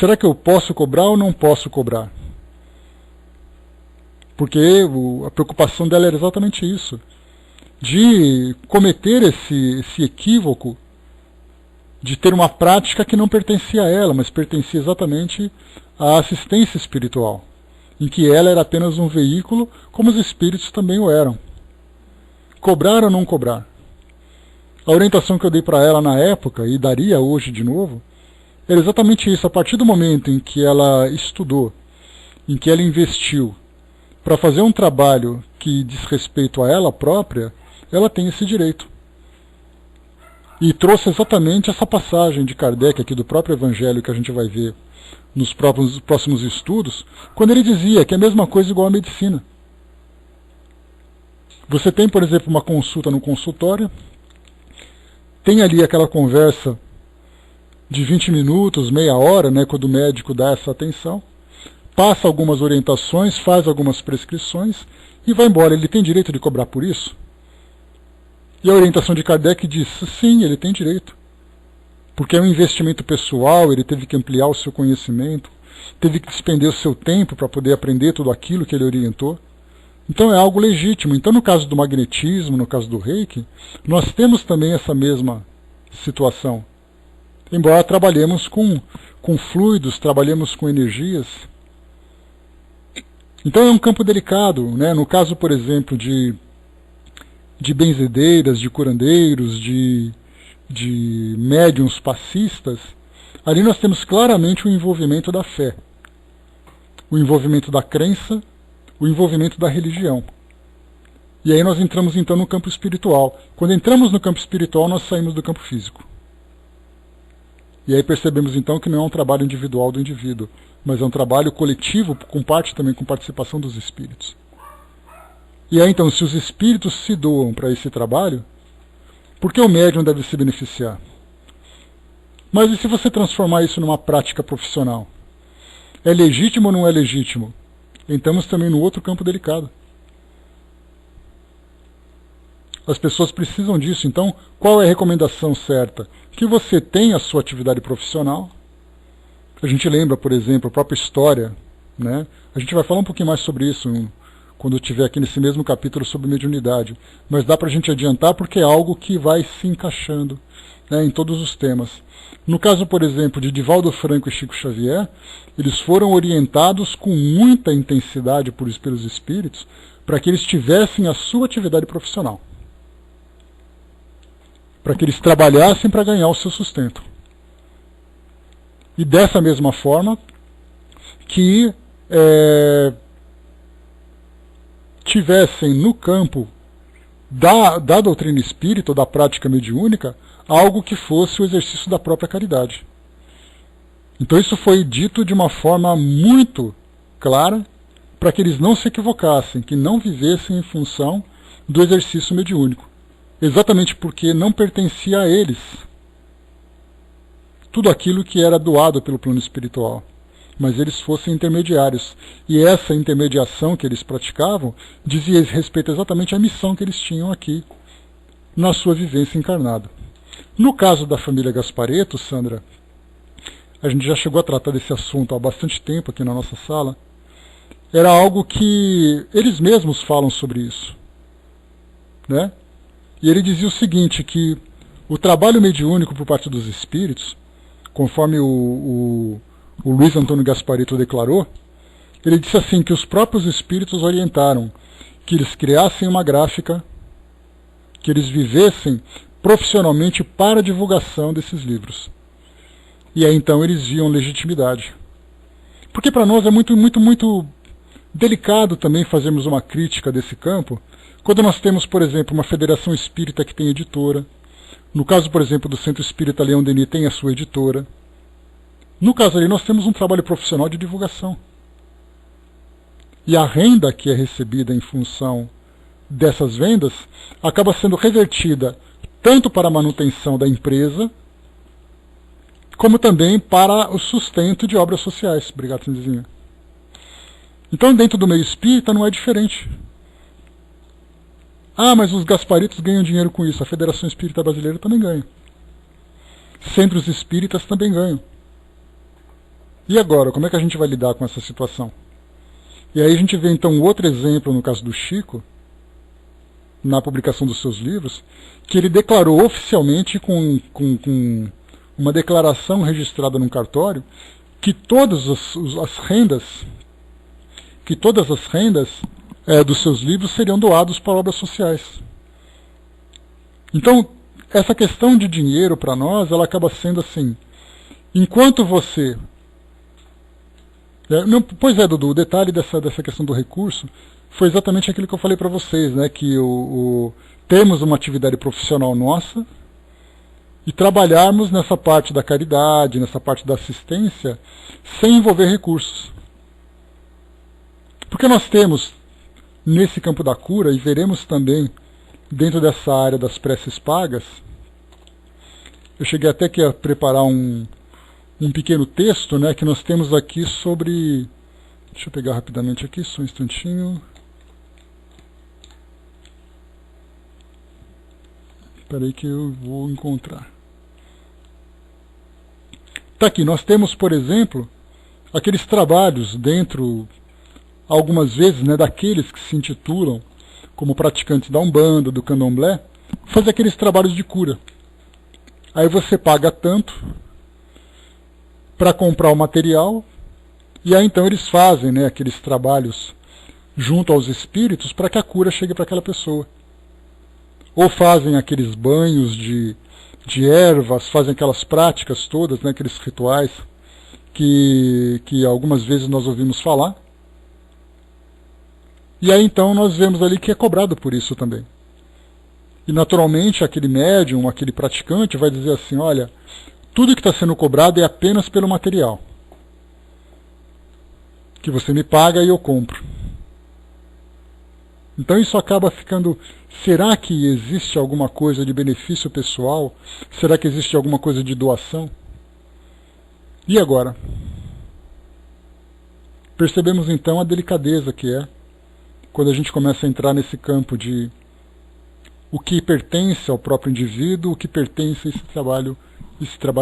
Será que eu posso cobrar ou não posso cobrar? Porque a preocupação dela era exatamente isso. De cometer esse equívoco de ter uma prática que não pertencia a ela, mas pertencia exatamente à assistência espiritual, em que ela era apenas um veículo, como os espíritos também o eram. Cobrar ou não cobrar? A orientação que eu dei para ela na época, e daria hoje de novo, era exatamente isso. A partir do momento em que ela estudou, em que ela investiu para fazer um trabalho que diz respeito a ela própria, ela tem esse direito. E trouxe exatamente essa passagem de Kardec aqui do próprio Evangelho que a gente vai ver nos próximos estudos, quando ele dizia que é a mesma coisa igual à medicina. Você tem, por exemplo, uma consulta no consultório, tem ali aquela conversa de 20 minutos, meia hora, né, quando o médico dá essa atenção, passa algumas orientações, faz algumas prescrições e vai embora. Ele tem direito de cobrar por isso? E a orientação de Kardec diz, sim, ele tem direito. Porque é um investimento pessoal, ele teve que ampliar o seu conhecimento, teve que despender o seu tempo para poder aprender tudo aquilo que ele orientou. Então é algo legítimo. Então no caso do magnetismo, no caso do reiki, nós temos também essa mesma situação. Embora trabalhemos com fluidos, trabalhemos com energias. Então é um campo delicado, né? No caso, por exemplo, de benzedeiras, de curandeiros, de médiuns passistas, ali nós temos claramente o envolvimento da fé. o envolvimento da crença, o envolvimento da religião. E aí nós entramos então no campo espiritual. Quando entramos no campo espiritual, nós saímos do campo físico. E aí percebemos então que não é um trabalho individual do indivíduo, mas é um trabalho coletivo, com parte também com participação dos espíritos. E aí então, se os espíritos se doam para esse trabalho, por que o médium deve se beneficiar? Mas e se você transformar isso numa prática profissional? É legítimo ou não é legítimo? Entramos também no outro campo delicado. As pessoas precisam disso, então qual é a recomendação certa? Que você tenha a sua atividade profissional. A gente lembra, por exemplo, a própria história, né? A gente vai falar um pouquinho mais sobre isso quando eu estiver aqui nesse mesmo capítulo sobre mediunidade, mas dá para a gente adiantar porque é algo que vai se encaixando, né, em todos os temas. No caso, por exemplo, de Divaldo Franco e Chico Xavier, eles foram orientados com muita intensidade pelos espíritos para que eles tivessem a sua atividade profissional, para que eles trabalhassem para ganhar o seu sustento. E dessa mesma forma que tivessem no campo da doutrina espírita, ou da prática mediúnica, algo que fosse o exercício da própria caridade. Então isso foi dito de uma forma muito clara, para que eles não se equivocassem, que não vivessem em função do exercício mediúnico. Exatamente porque não pertencia a eles tudo aquilo que era doado pelo plano espiritual, mas eles fossem intermediários. E essa intermediação que eles praticavam dizia respeito exatamente à missão que eles tinham aqui na sua vivência encarnada. No caso da família Gasparetto, Sandra, a gente já chegou a tratar desse assunto há bastante tempo aqui na nossa sala, era algo que eles mesmos falam sobre isso, né? E ele dizia o seguinte, que o trabalho mediúnico por parte dos espíritos, conforme o Luiz Antônio Gasparetto declarou, ele disse assim, que os próprios espíritos orientaram que eles criassem uma gráfica, que eles vivessem profissionalmente para a divulgação desses livros. E aí então eles viam legitimidade. Porque para nós é muito delicado também fazermos uma crítica desse campo, quando nós temos, por exemplo, uma federação espírita que tem editora. No caso, por exemplo, do Centro Espírita Leão Denis tem a sua editora. No caso ali, nós temos um trabalho profissional de divulgação. E a renda que é recebida em função dessas vendas acaba sendo revertida tanto para a manutenção da empresa, como também para o sustento de obras sociais. Obrigado, Cinzinha. Então, dentro do meio espírita não é diferente. Ah, mas os Gasparitos ganham dinheiro com isso. A Federação Espírita Brasileira também ganha. Centros espíritas também ganham. E agora, como é que a gente vai lidar com essa situação? E aí a gente vê então outro exemplo no caso do Chico, na publicação dos seus livros, que ele declarou oficialmente com uma declaração registrada num cartório, que todas as rendas dos seus livros seriam doados para obras sociais. Então, essa questão de dinheiro para nós, ela acaba sendo assim, enquanto você... Pois é, Dudu, o detalhe dessa questão do recurso foi exatamente aquilo que eu falei para vocês, né, que temos uma atividade profissional nossa e trabalharmos nessa parte da caridade, nessa parte da assistência, sem envolver recursos. Porque nós temos, nesse campo da cura, e veremos também dentro dessa área das preces pagas, eu cheguei até aqui a preparar um pequeno texto, né, que nós temos aqui sobre... Deixa eu pegar rapidamente aqui, só um instantinho. Espera aí que eu vou encontrar. Está aqui, nós temos, por exemplo, aqueles trabalhos dentro, algumas vezes, né, daqueles que se intitulam como praticantes da Umbanda, do Candomblé, fazer aqueles trabalhos de cura. Aí você paga tanto para comprar o material, e aí então eles fazem, né, aqueles trabalhos junto aos espíritos para que a cura chegue para aquela pessoa. Ou fazem aqueles banhos de ervas, fazem aquelas práticas todas, né, aqueles rituais que algumas vezes nós ouvimos falar, E aí então nós vemos ali que é cobrado por isso também. E naturalmente aquele médium, aquele praticante vai dizer assim, olha, tudo que está sendo cobrado é apenas pelo material. Que você me paga e eu compro. Então isso acaba ficando, será que existe alguma coisa de benefício pessoal? Será que existe alguma coisa de doação? E agora? Percebemos então a delicadeza que é quando a gente começa a entrar nesse campo de o que pertence ao próprio indivíduo, o que pertence a esse trabalho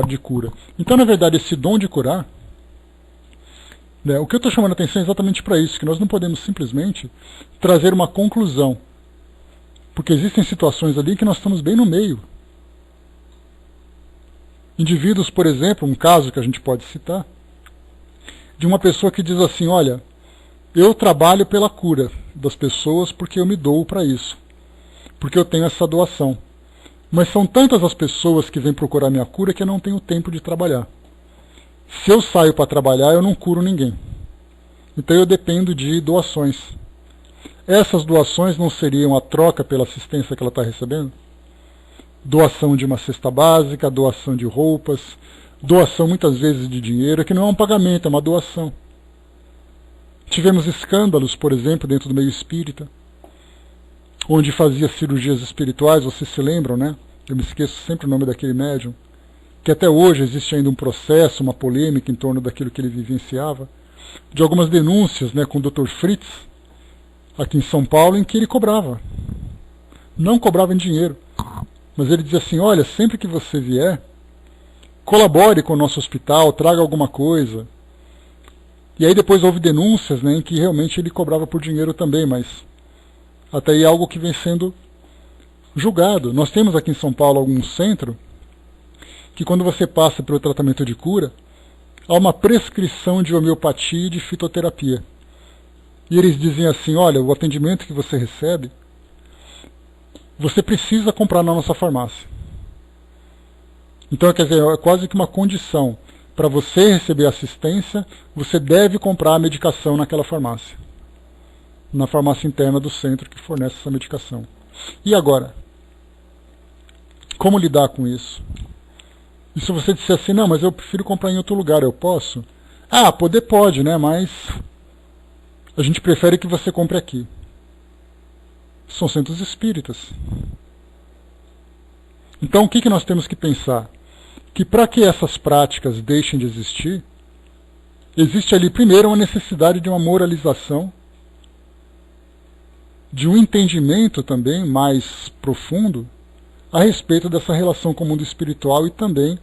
de cura. Então, na verdade, esse dom de curar, né, o que eu estou chamando a atenção é exatamente para isso, que nós não podemos simplesmente trazer uma conclusão, porque existem situações ali que nós estamos bem no meio. Indivíduos, por exemplo, um caso que a gente pode citar, de uma pessoa que diz assim, olha, eu trabalho pela cura das pessoas porque eu me dou para isso, porque eu tenho essa doação. Mas são tantas as pessoas que vêm procurar minha cura que eu não tenho tempo de trabalhar. Se eu saio para trabalhar, eu não curo ninguém. Então eu dependo de doações. Essas doações não seriam a troca pela assistência que ela está recebendo? Doação de uma cesta básica, doação de roupas, doação muitas vezes de dinheiro, que não é um pagamento, é uma doação. Tivemos escândalos, por exemplo, dentro do meio espírita, onde fazia cirurgias espirituais, vocês se lembram, né? Eu me esqueço sempre o nome daquele médium, que até hoje existe ainda um processo, uma polêmica em torno daquilo que ele vivenciava, de algumas denúncias, né, com o Dr. Fritz, aqui em São Paulo, em que ele cobrava. Não cobrava em dinheiro, mas ele dizia assim, olha, sempre que você vier, colabore com o nosso hospital, traga alguma coisa. E aí depois houve denúncias, né, em que realmente ele cobrava por dinheiro também, mas até aí é algo que vem sendo julgado. Nós temos aqui em São Paulo algum centro que quando você passa pelo tratamento de cura, há uma prescrição de homeopatia e de fitoterapia. E eles dizem assim, olha, o atendimento que você recebe, você precisa comprar na nossa farmácia. Então, quer dizer, é quase que uma condição. Para você receber assistência, você deve comprar a medicação naquela farmácia. Na farmácia interna do centro que fornece essa medicação. E agora? Como lidar com isso? E se você disser assim, não, mas eu prefiro comprar em outro lugar, eu posso? Ah, poder pode, né? Mas a gente prefere que você compre aqui. São centros espíritas. Então o que nós temos que pensar? Que para que essas práticas deixem de existir, existe ali primeiro uma necessidade de uma moralização, de um entendimento também mais profundo a respeito dessa relação com o mundo espiritual e também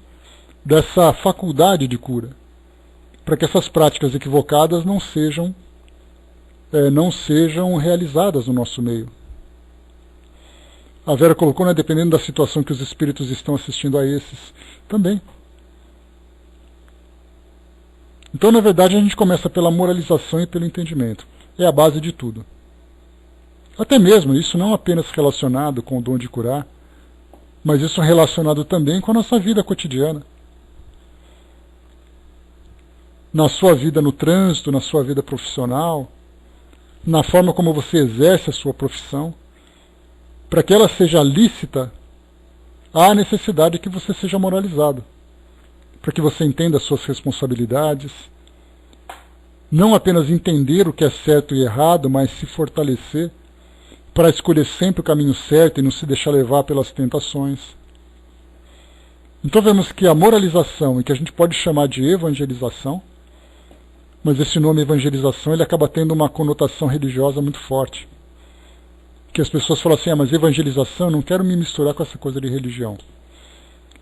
dessa faculdade de cura, para que essas práticas equivocadas não sejam realizadas no nosso meio. A Vera colocou, né, dependendo da situação que os espíritos estão assistindo a esses também. Então, na verdade, a gente começa pela moralização e pelo entendimento. É a base de tudo. Até mesmo, isso não apenas relacionado com o dom de curar, mas isso relacionado também com a nossa vida cotidiana. Na sua vida no trânsito, na sua vida profissional, na forma como você exerce a sua profissão. Para que ela seja lícita, há a necessidade que você seja moralizado. Para que você entenda as suas responsabilidades. Não apenas entender o que é certo e errado, mas se fortalecer para escolher sempre o caminho certo e não se deixar levar pelas tentações. Então vemos que a moralização, e que a gente pode chamar de evangelização, mas esse nome evangelização ele acaba tendo uma conotação religiosa muito forte. Que as pessoas falam assim, mas evangelização, não quero me misturar com essa coisa de religião.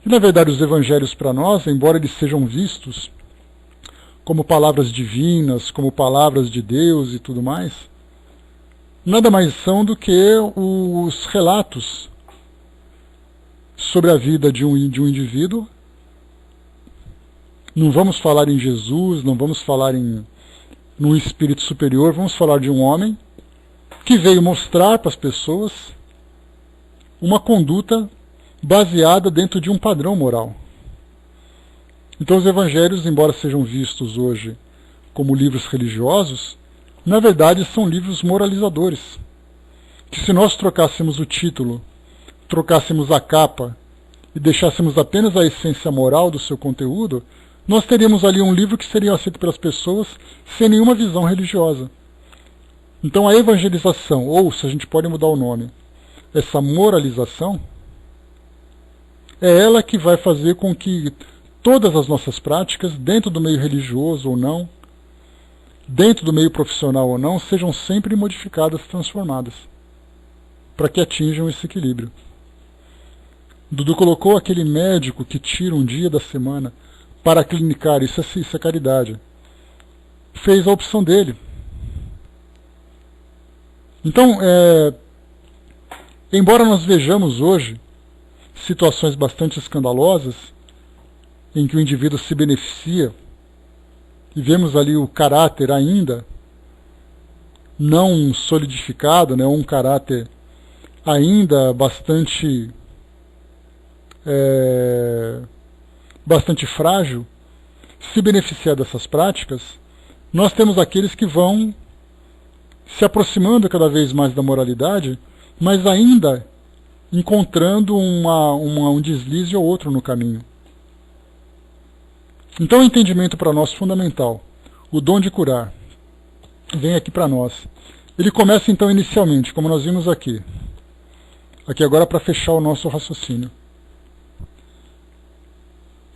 E na verdade os evangelhos para nós, embora eles sejam vistos como palavras divinas, como palavras de Deus e tudo mais, nada mais são do que os relatos sobre a vida de um indivíduo. Não vamos falar em Jesus, não vamos falar em um espírito superior, vamos falar de um homem que veio mostrar para as pessoas uma conduta baseada dentro de um padrão moral. Então os evangelhos, embora sejam vistos hoje como livros religiosos, na verdade são livros moralizadores, que se nós trocássemos o título, trocássemos a capa e deixássemos apenas a essência moral do seu conteúdo, nós teríamos ali um livro que seria aceito pelas pessoas sem nenhuma visão religiosa. Então a evangelização, ou se a gente pode mudar o nome, essa moralização, é ela que vai fazer com que todas as nossas práticas, dentro do meio religioso ou não, dentro do meio profissional ou não, sejam sempre modificadas, transformadas, para que atinjam esse equilíbrio. Dudu colocou aquele médico que tira um dia da semana para clinicar, isso é caridade. Fez a opção dele. Então, embora nós vejamos hoje situações bastante escandalosas, em que o indivíduo se beneficia, e vemos ali o caráter ainda não solidificado, né, um caráter ainda bastante frágil, se beneficiar dessas práticas, nós temos aqueles que vão se aproximando cada vez mais da moralidade, mas ainda encontrando um deslize ou outro no caminho. Então o entendimento para nós fundamental, o dom de curar, vem aqui para nós. Ele começa então inicialmente, como nós vimos aqui agora para fechar o nosso raciocínio.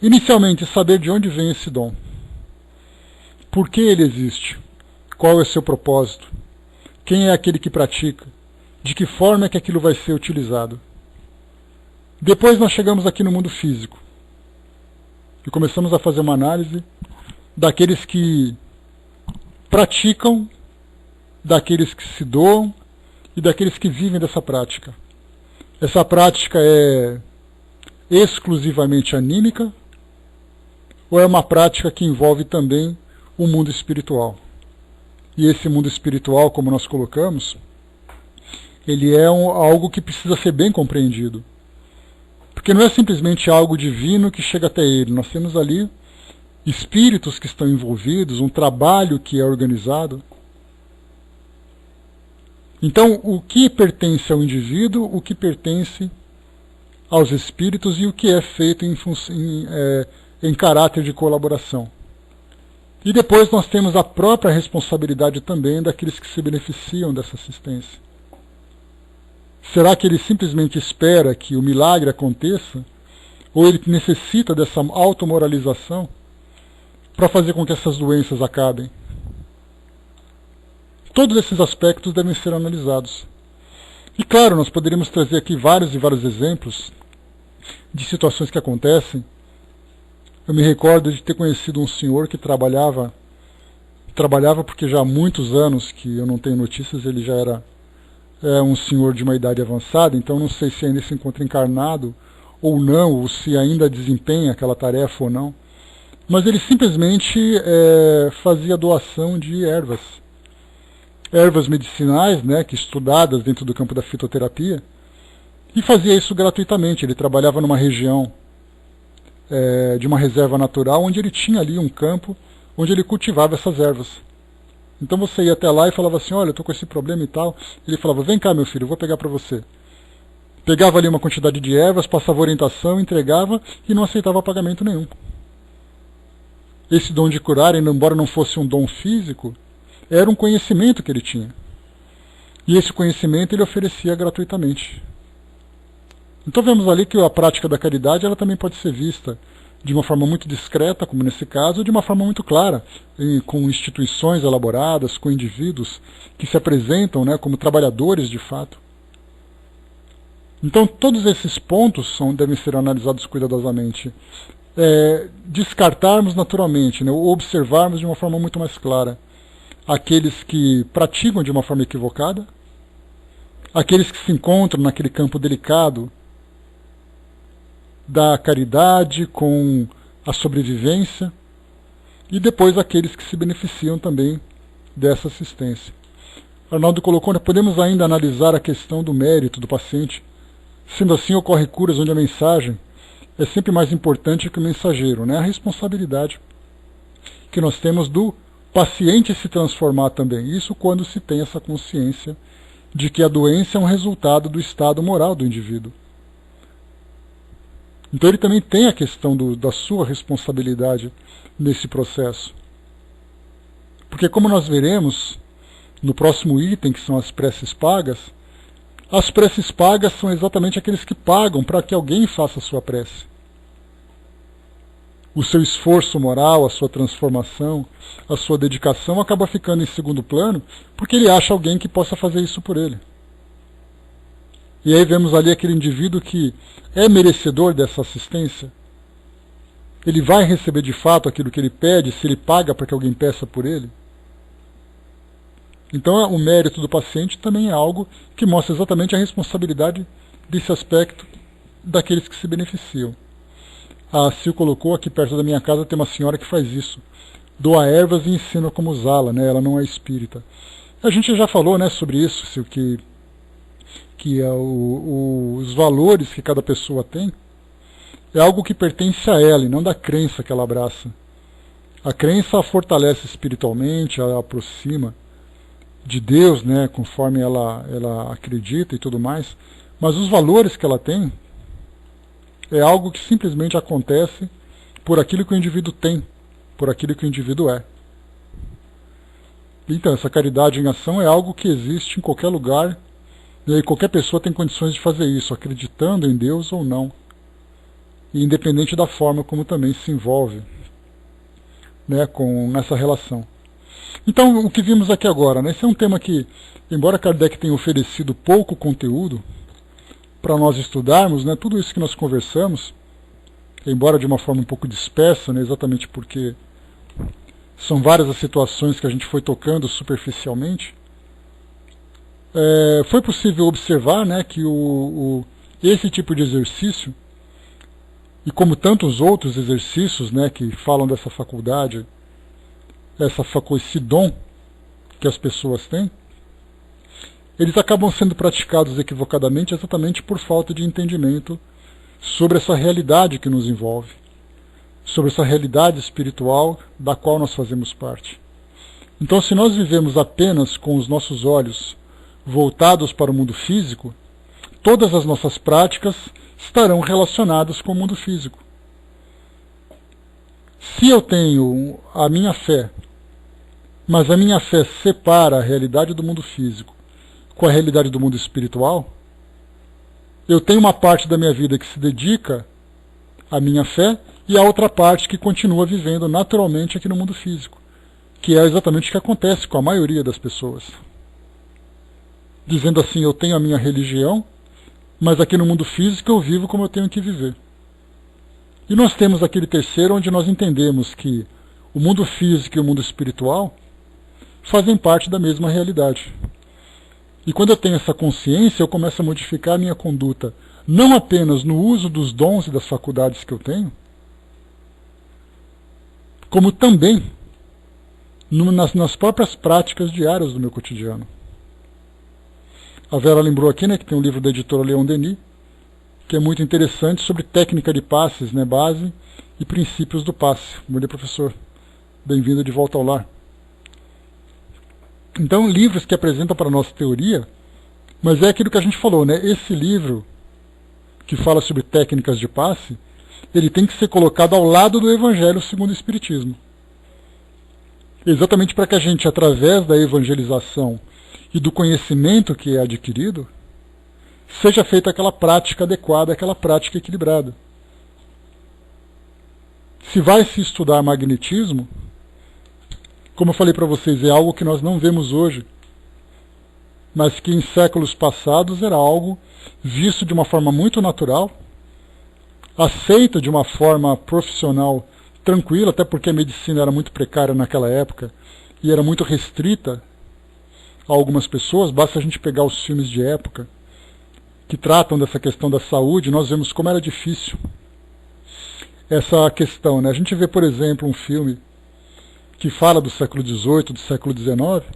Inicialmente, saber de onde vem esse dom. Por que ele existe? Qual é o seu propósito? Quem é aquele que pratica? De que forma é que aquilo vai ser utilizado? Depois nós chegamos aqui no mundo físico e começamos a fazer uma análise daqueles que praticam, daqueles que se doam e daqueles que vivem dessa prática. Essa prática é exclusivamente anímica ou é uma prática que envolve também o mundo espiritual? E esse mundo espiritual, como nós colocamos, ele é algo que precisa ser bem compreendido. Porque não é simplesmente algo divino que chega até ele. Nós temos ali espíritos que estão envolvidos, um trabalho que é organizado. Então, o que pertence ao indivíduo, o que pertence aos espíritos e o que é feito em caráter de colaboração. E depois nós temos a própria responsabilidade também daqueles que se beneficiam dessa assistência. Será que ele simplesmente espera que o milagre aconteça? Ou ele necessita dessa automoralização para fazer com que essas doenças acabem? Todos esses aspectos devem ser analisados. E claro, nós poderíamos trazer aqui vários e vários exemplos de situações que acontecem. Eu me recordo de ter conhecido um senhor que trabalhava porque já há muitos anos que eu não tenho notícias, ele já era um senhor de uma idade avançada, então não sei se ainda se encontra encarnado ou não, ou se ainda desempenha aquela tarefa ou não. Mas ele simplesmente fazia doação de ervas medicinais, né, que estudadas dentro do campo da fitoterapia, e fazia isso gratuitamente. Ele trabalhava numa região de uma reserva natural, onde ele tinha ali um campo onde ele cultivava essas ervas. Então você ia até lá e falava assim, olha, eu estou com esse problema e tal. Ele falava, vem cá meu filho, eu vou pegar para você. Pegava ali uma quantidade de ervas, passava orientação, entregava e não aceitava pagamento nenhum. Esse dom de curar, embora não fosse um dom físico, era um conhecimento que ele tinha. E esse conhecimento ele oferecia gratuitamente. Então vemos ali que a prática da caridade ela também pode ser vista de uma forma muito discreta, como nesse caso, ou de uma forma muito clara, com instituições elaboradas, com indivíduos que se apresentam, né, como trabalhadores de fato. Então todos esses pontos devem ser analisados cuidadosamente. Descartarmos naturalmente, né, ou observarmos de uma forma muito mais clara aqueles que praticam de uma forma equivocada, aqueles que se encontram naquele campo delicado da caridade com a sobrevivência, e depois aqueles que se beneficiam também dessa assistência. Arnaldo colocou, podemos ainda analisar a questão do mérito do paciente. Sendo assim, ocorre curas onde a mensagem é sempre mais importante que o mensageiro, né? A responsabilidade que nós temos do paciente se transformar também. Isso quando se tem essa consciência de que a doença é um resultado do estado moral do indivíduo. Então ele também tem a questão da sua responsabilidade nesse processo. Porque como nós veremos no próximo item, que são as preces pagas, as preces pagas são exatamente aqueles que pagam para que alguém faça a sua prece. O seu esforço moral, a sua transformação, a sua dedicação acaba ficando em segundo plano, porque ele acha alguém que possa fazer isso por ele. E aí vemos ali aquele indivíduo que é merecedor dessa assistência. Ele vai receber de fato aquilo que ele pede, se ele paga para que alguém peça por ele. Então o mérito do paciente também é algo que mostra exatamente a responsabilidade desse aspecto daqueles que se beneficiam. A Sil colocou aqui perto da minha casa, tem uma senhora que faz isso. Doa ervas e ensina como usá-la, né? Ela não é espírita. A gente já falou, né, sobre isso, Sil, que é os valores que cada pessoa tem é algo que pertence a ela e não da crença que ela abraça. A crença a fortalece espiritualmente, a aproxima de Deus, né, conforme ela acredita e tudo mais, mas os valores que ela tem é algo que simplesmente acontece por aquilo que o indivíduo tem, por aquilo que o indivíduo é. Então, essa caridade em ação é algo que existe em qualquer lugar, e qualquer pessoa tem condições de fazer isso, acreditando em Deus ou não, e independente da forma como também se envolve, né, nessa relação. Então, o que vimos aqui agora, né, esse é um tema que, embora Kardec tenha oferecido pouco conteúdo para nós estudarmos, né, tudo isso que nós conversamos, embora de uma forma um pouco dispersa, né, exatamente porque são várias as situações que a gente foi tocando superficialmente, foi possível observar, né, que esse tipo de exercício, e como tantos outros exercícios, né, que falam dessa faculdade, esse dom que as pessoas têm, eles acabam sendo praticados equivocadamente exatamente por falta de entendimento sobre essa realidade que nos envolve, sobre essa realidade espiritual da qual nós fazemos parte. Então, se nós vivemos apenas com os nossos olhos voltados para o mundo físico, todas as nossas práticas estarão relacionadas com o mundo físico. Se eu tenho a minha fé, mas a minha fé separa a realidade do mundo físico com a realidade do mundo espiritual, eu tenho uma parte da minha vida que se dedica à minha fé e a outra parte que continua vivendo naturalmente aqui no mundo físico, que é exatamente o que acontece com a maioria das pessoas. Dizendo assim, eu tenho a minha religião, mas aqui no mundo físico eu vivo como eu tenho que viver. E nós temos aquele terceiro onde nós entendemos que o mundo físico e o mundo espiritual fazem parte da mesma realidade. E quando eu tenho essa consciência, eu começo a modificar a minha conduta, não apenas no uso dos dons e das faculdades que eu tenho, como também nas próprias práticas diárias do meu cotidiano. A Vera lembrou aqui, né, que tem um livro da editora Leon Denis, que é muito interessante sobre técnica de passes, né, base e princípios do passe. Bom dia, professor. Bem-vindo de volta ao lar. Então, livros que apresentam para nós teoria, mas é aquilo que a gente falou, né? Esse livro que fala sobre técnicas de passe, ele tem que ser colocado ao lado do Evangelho segundo o Espiritismo. Exatamente para que a gente, através da evangelização e do conhecimento que é adquirido, seja feita aquela prática adequada, aquela prática equilibrada. Se vai se estudar magnetismo, como eu falei para vocês, é algo que nós não vemos hoje, mas que em séculos passados era algo visto de uma forma muito natural, aceito de uma forma profissional tranquila, até porque a medicina era muito precária naquela época e era muito restrita a algumas pessoas. Basta a gente pegar os filmes de época que tratam dessa questão da saúde, nós vemos como era difícil essa questão, né? A gente vê, por exemplo, um filme que fala do século XVIII, do século XIX,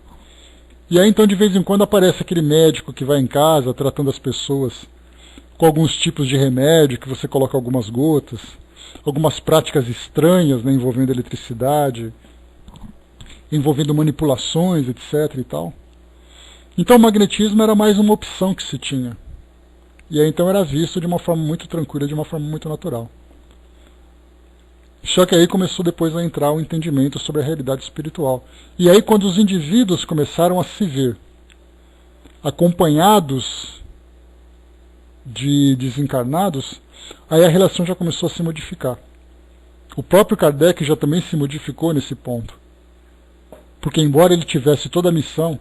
e aí então de vez em quando aparece aquele médico que vai em casa tratando as pessoas com alguns tipos de remédio, que você coloca algumas gotas, algumas práticas estranhas, né, envolvendo eletricidade, envolvendo manipulações, etc. e tal. Então o magnetismo era mais uma opção que se tinha. E aí então era visto de uma forma muito tranquila, de uma forma muito natural. Só que aí começou depois a entrar o entendimento sobre a realidade espiritual. E aí quando os indivíduos começaram a se ver acompanhados de desencarnados, aí a relação já começou a se modificar. O próprio Kardec já também se modificou nesse ponto. Porque embora ele tivesse toda a missão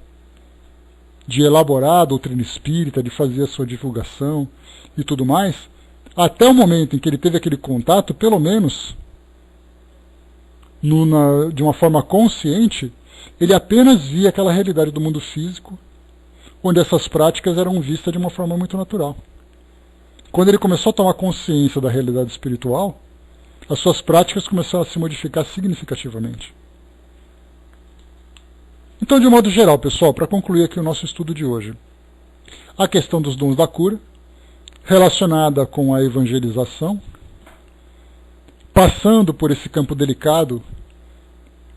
de elaborar a doutrina espírita, de fazer a sua divulgação e tudo mais, até o momento em que ele teve aquele contato, pelo menos de uma forma consciente, ele apenas via aquela realidade do mundo físico, onde essas práticas eram vistas de uma forma muito natural. Quando ele começou a tomar consciência da realidade espiritual, as suas práticas começaram a se modificar significativamente. Então, de modo geral, pessoal, para concluir aqui o nosso estudo de hoje, a questão dos dons da cura, relacionada com a evangelização, passando por esse campo delicado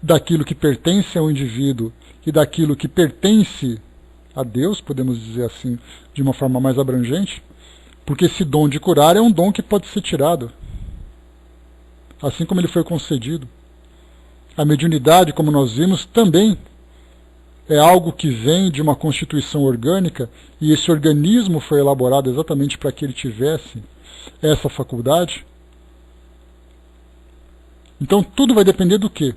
daquilo que pertence ao indivíduo e daquilo que pertence a Deus, podemos dizer assim, de uma forma mais abrangente, porque esse dom de curar é um dom que pode ser tirado, assim como ele foi concedido. A mediunidade, como nós vimos, também é algo que vem de uma constituição orgânica, e esse organismo foi elaborado exatamente para que ele tivesse essa faculdade. Então tudo vai depender do quê?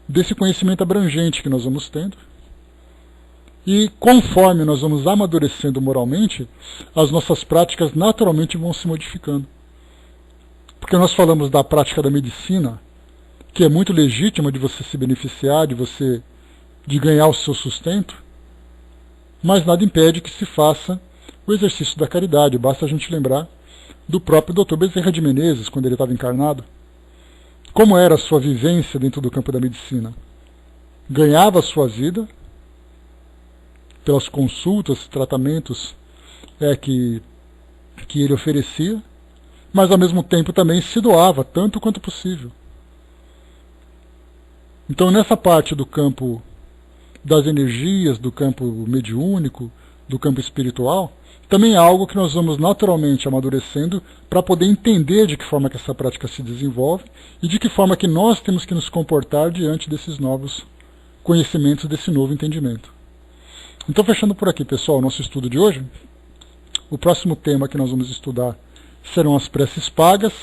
Desse conhecimento abrangente que nós vamos tendo. E conforme nós vamos amadurecendo moralmente, as nossas práticas naturalmente vão se modificando. Porque nós falamos da prática da medicina, que é muito legítima de você se beneficiar, de ganhar o seu sustento, mas nada impede que se faça o exercício da caridade. Basta a gente lembrar do próprio Dr. Bezerra de Menezes, quando ele estava encarnado. Como era a sua vivência dentro do campo da medicina? Ganhava a sua vida pelas consultas, tratamentos que ele oferecia, mas ao mesmo tempo também se doava tanto quanto possível. Então nessa parte do campo das energias, do campo mediúnico, do campo espiritual, também é algo que nós vamos naturalmente amadurecendo para poder entender de que forma que essa prática se desenvolve e de que forma que nós temos que nos comportar diante desses novos conhecimentos, desse novo entendimento. Então, fechando por aqui, pessoal, o nosso estudo de hoje, o próximo tema que nós vamos estudar serão as preces pagas,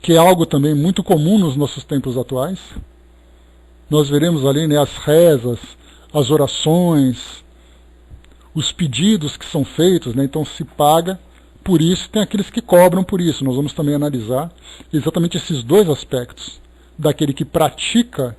que é algo também muito comum nos nossos tempos atuais. Nós veremos ali, né, as rezas, as orações, os pedidos que são feitos, né, então se paga por isso, tem aqueles que cobram por isso. Nós vamos também analisar exatamente esses dois aspectos, daquele que pratica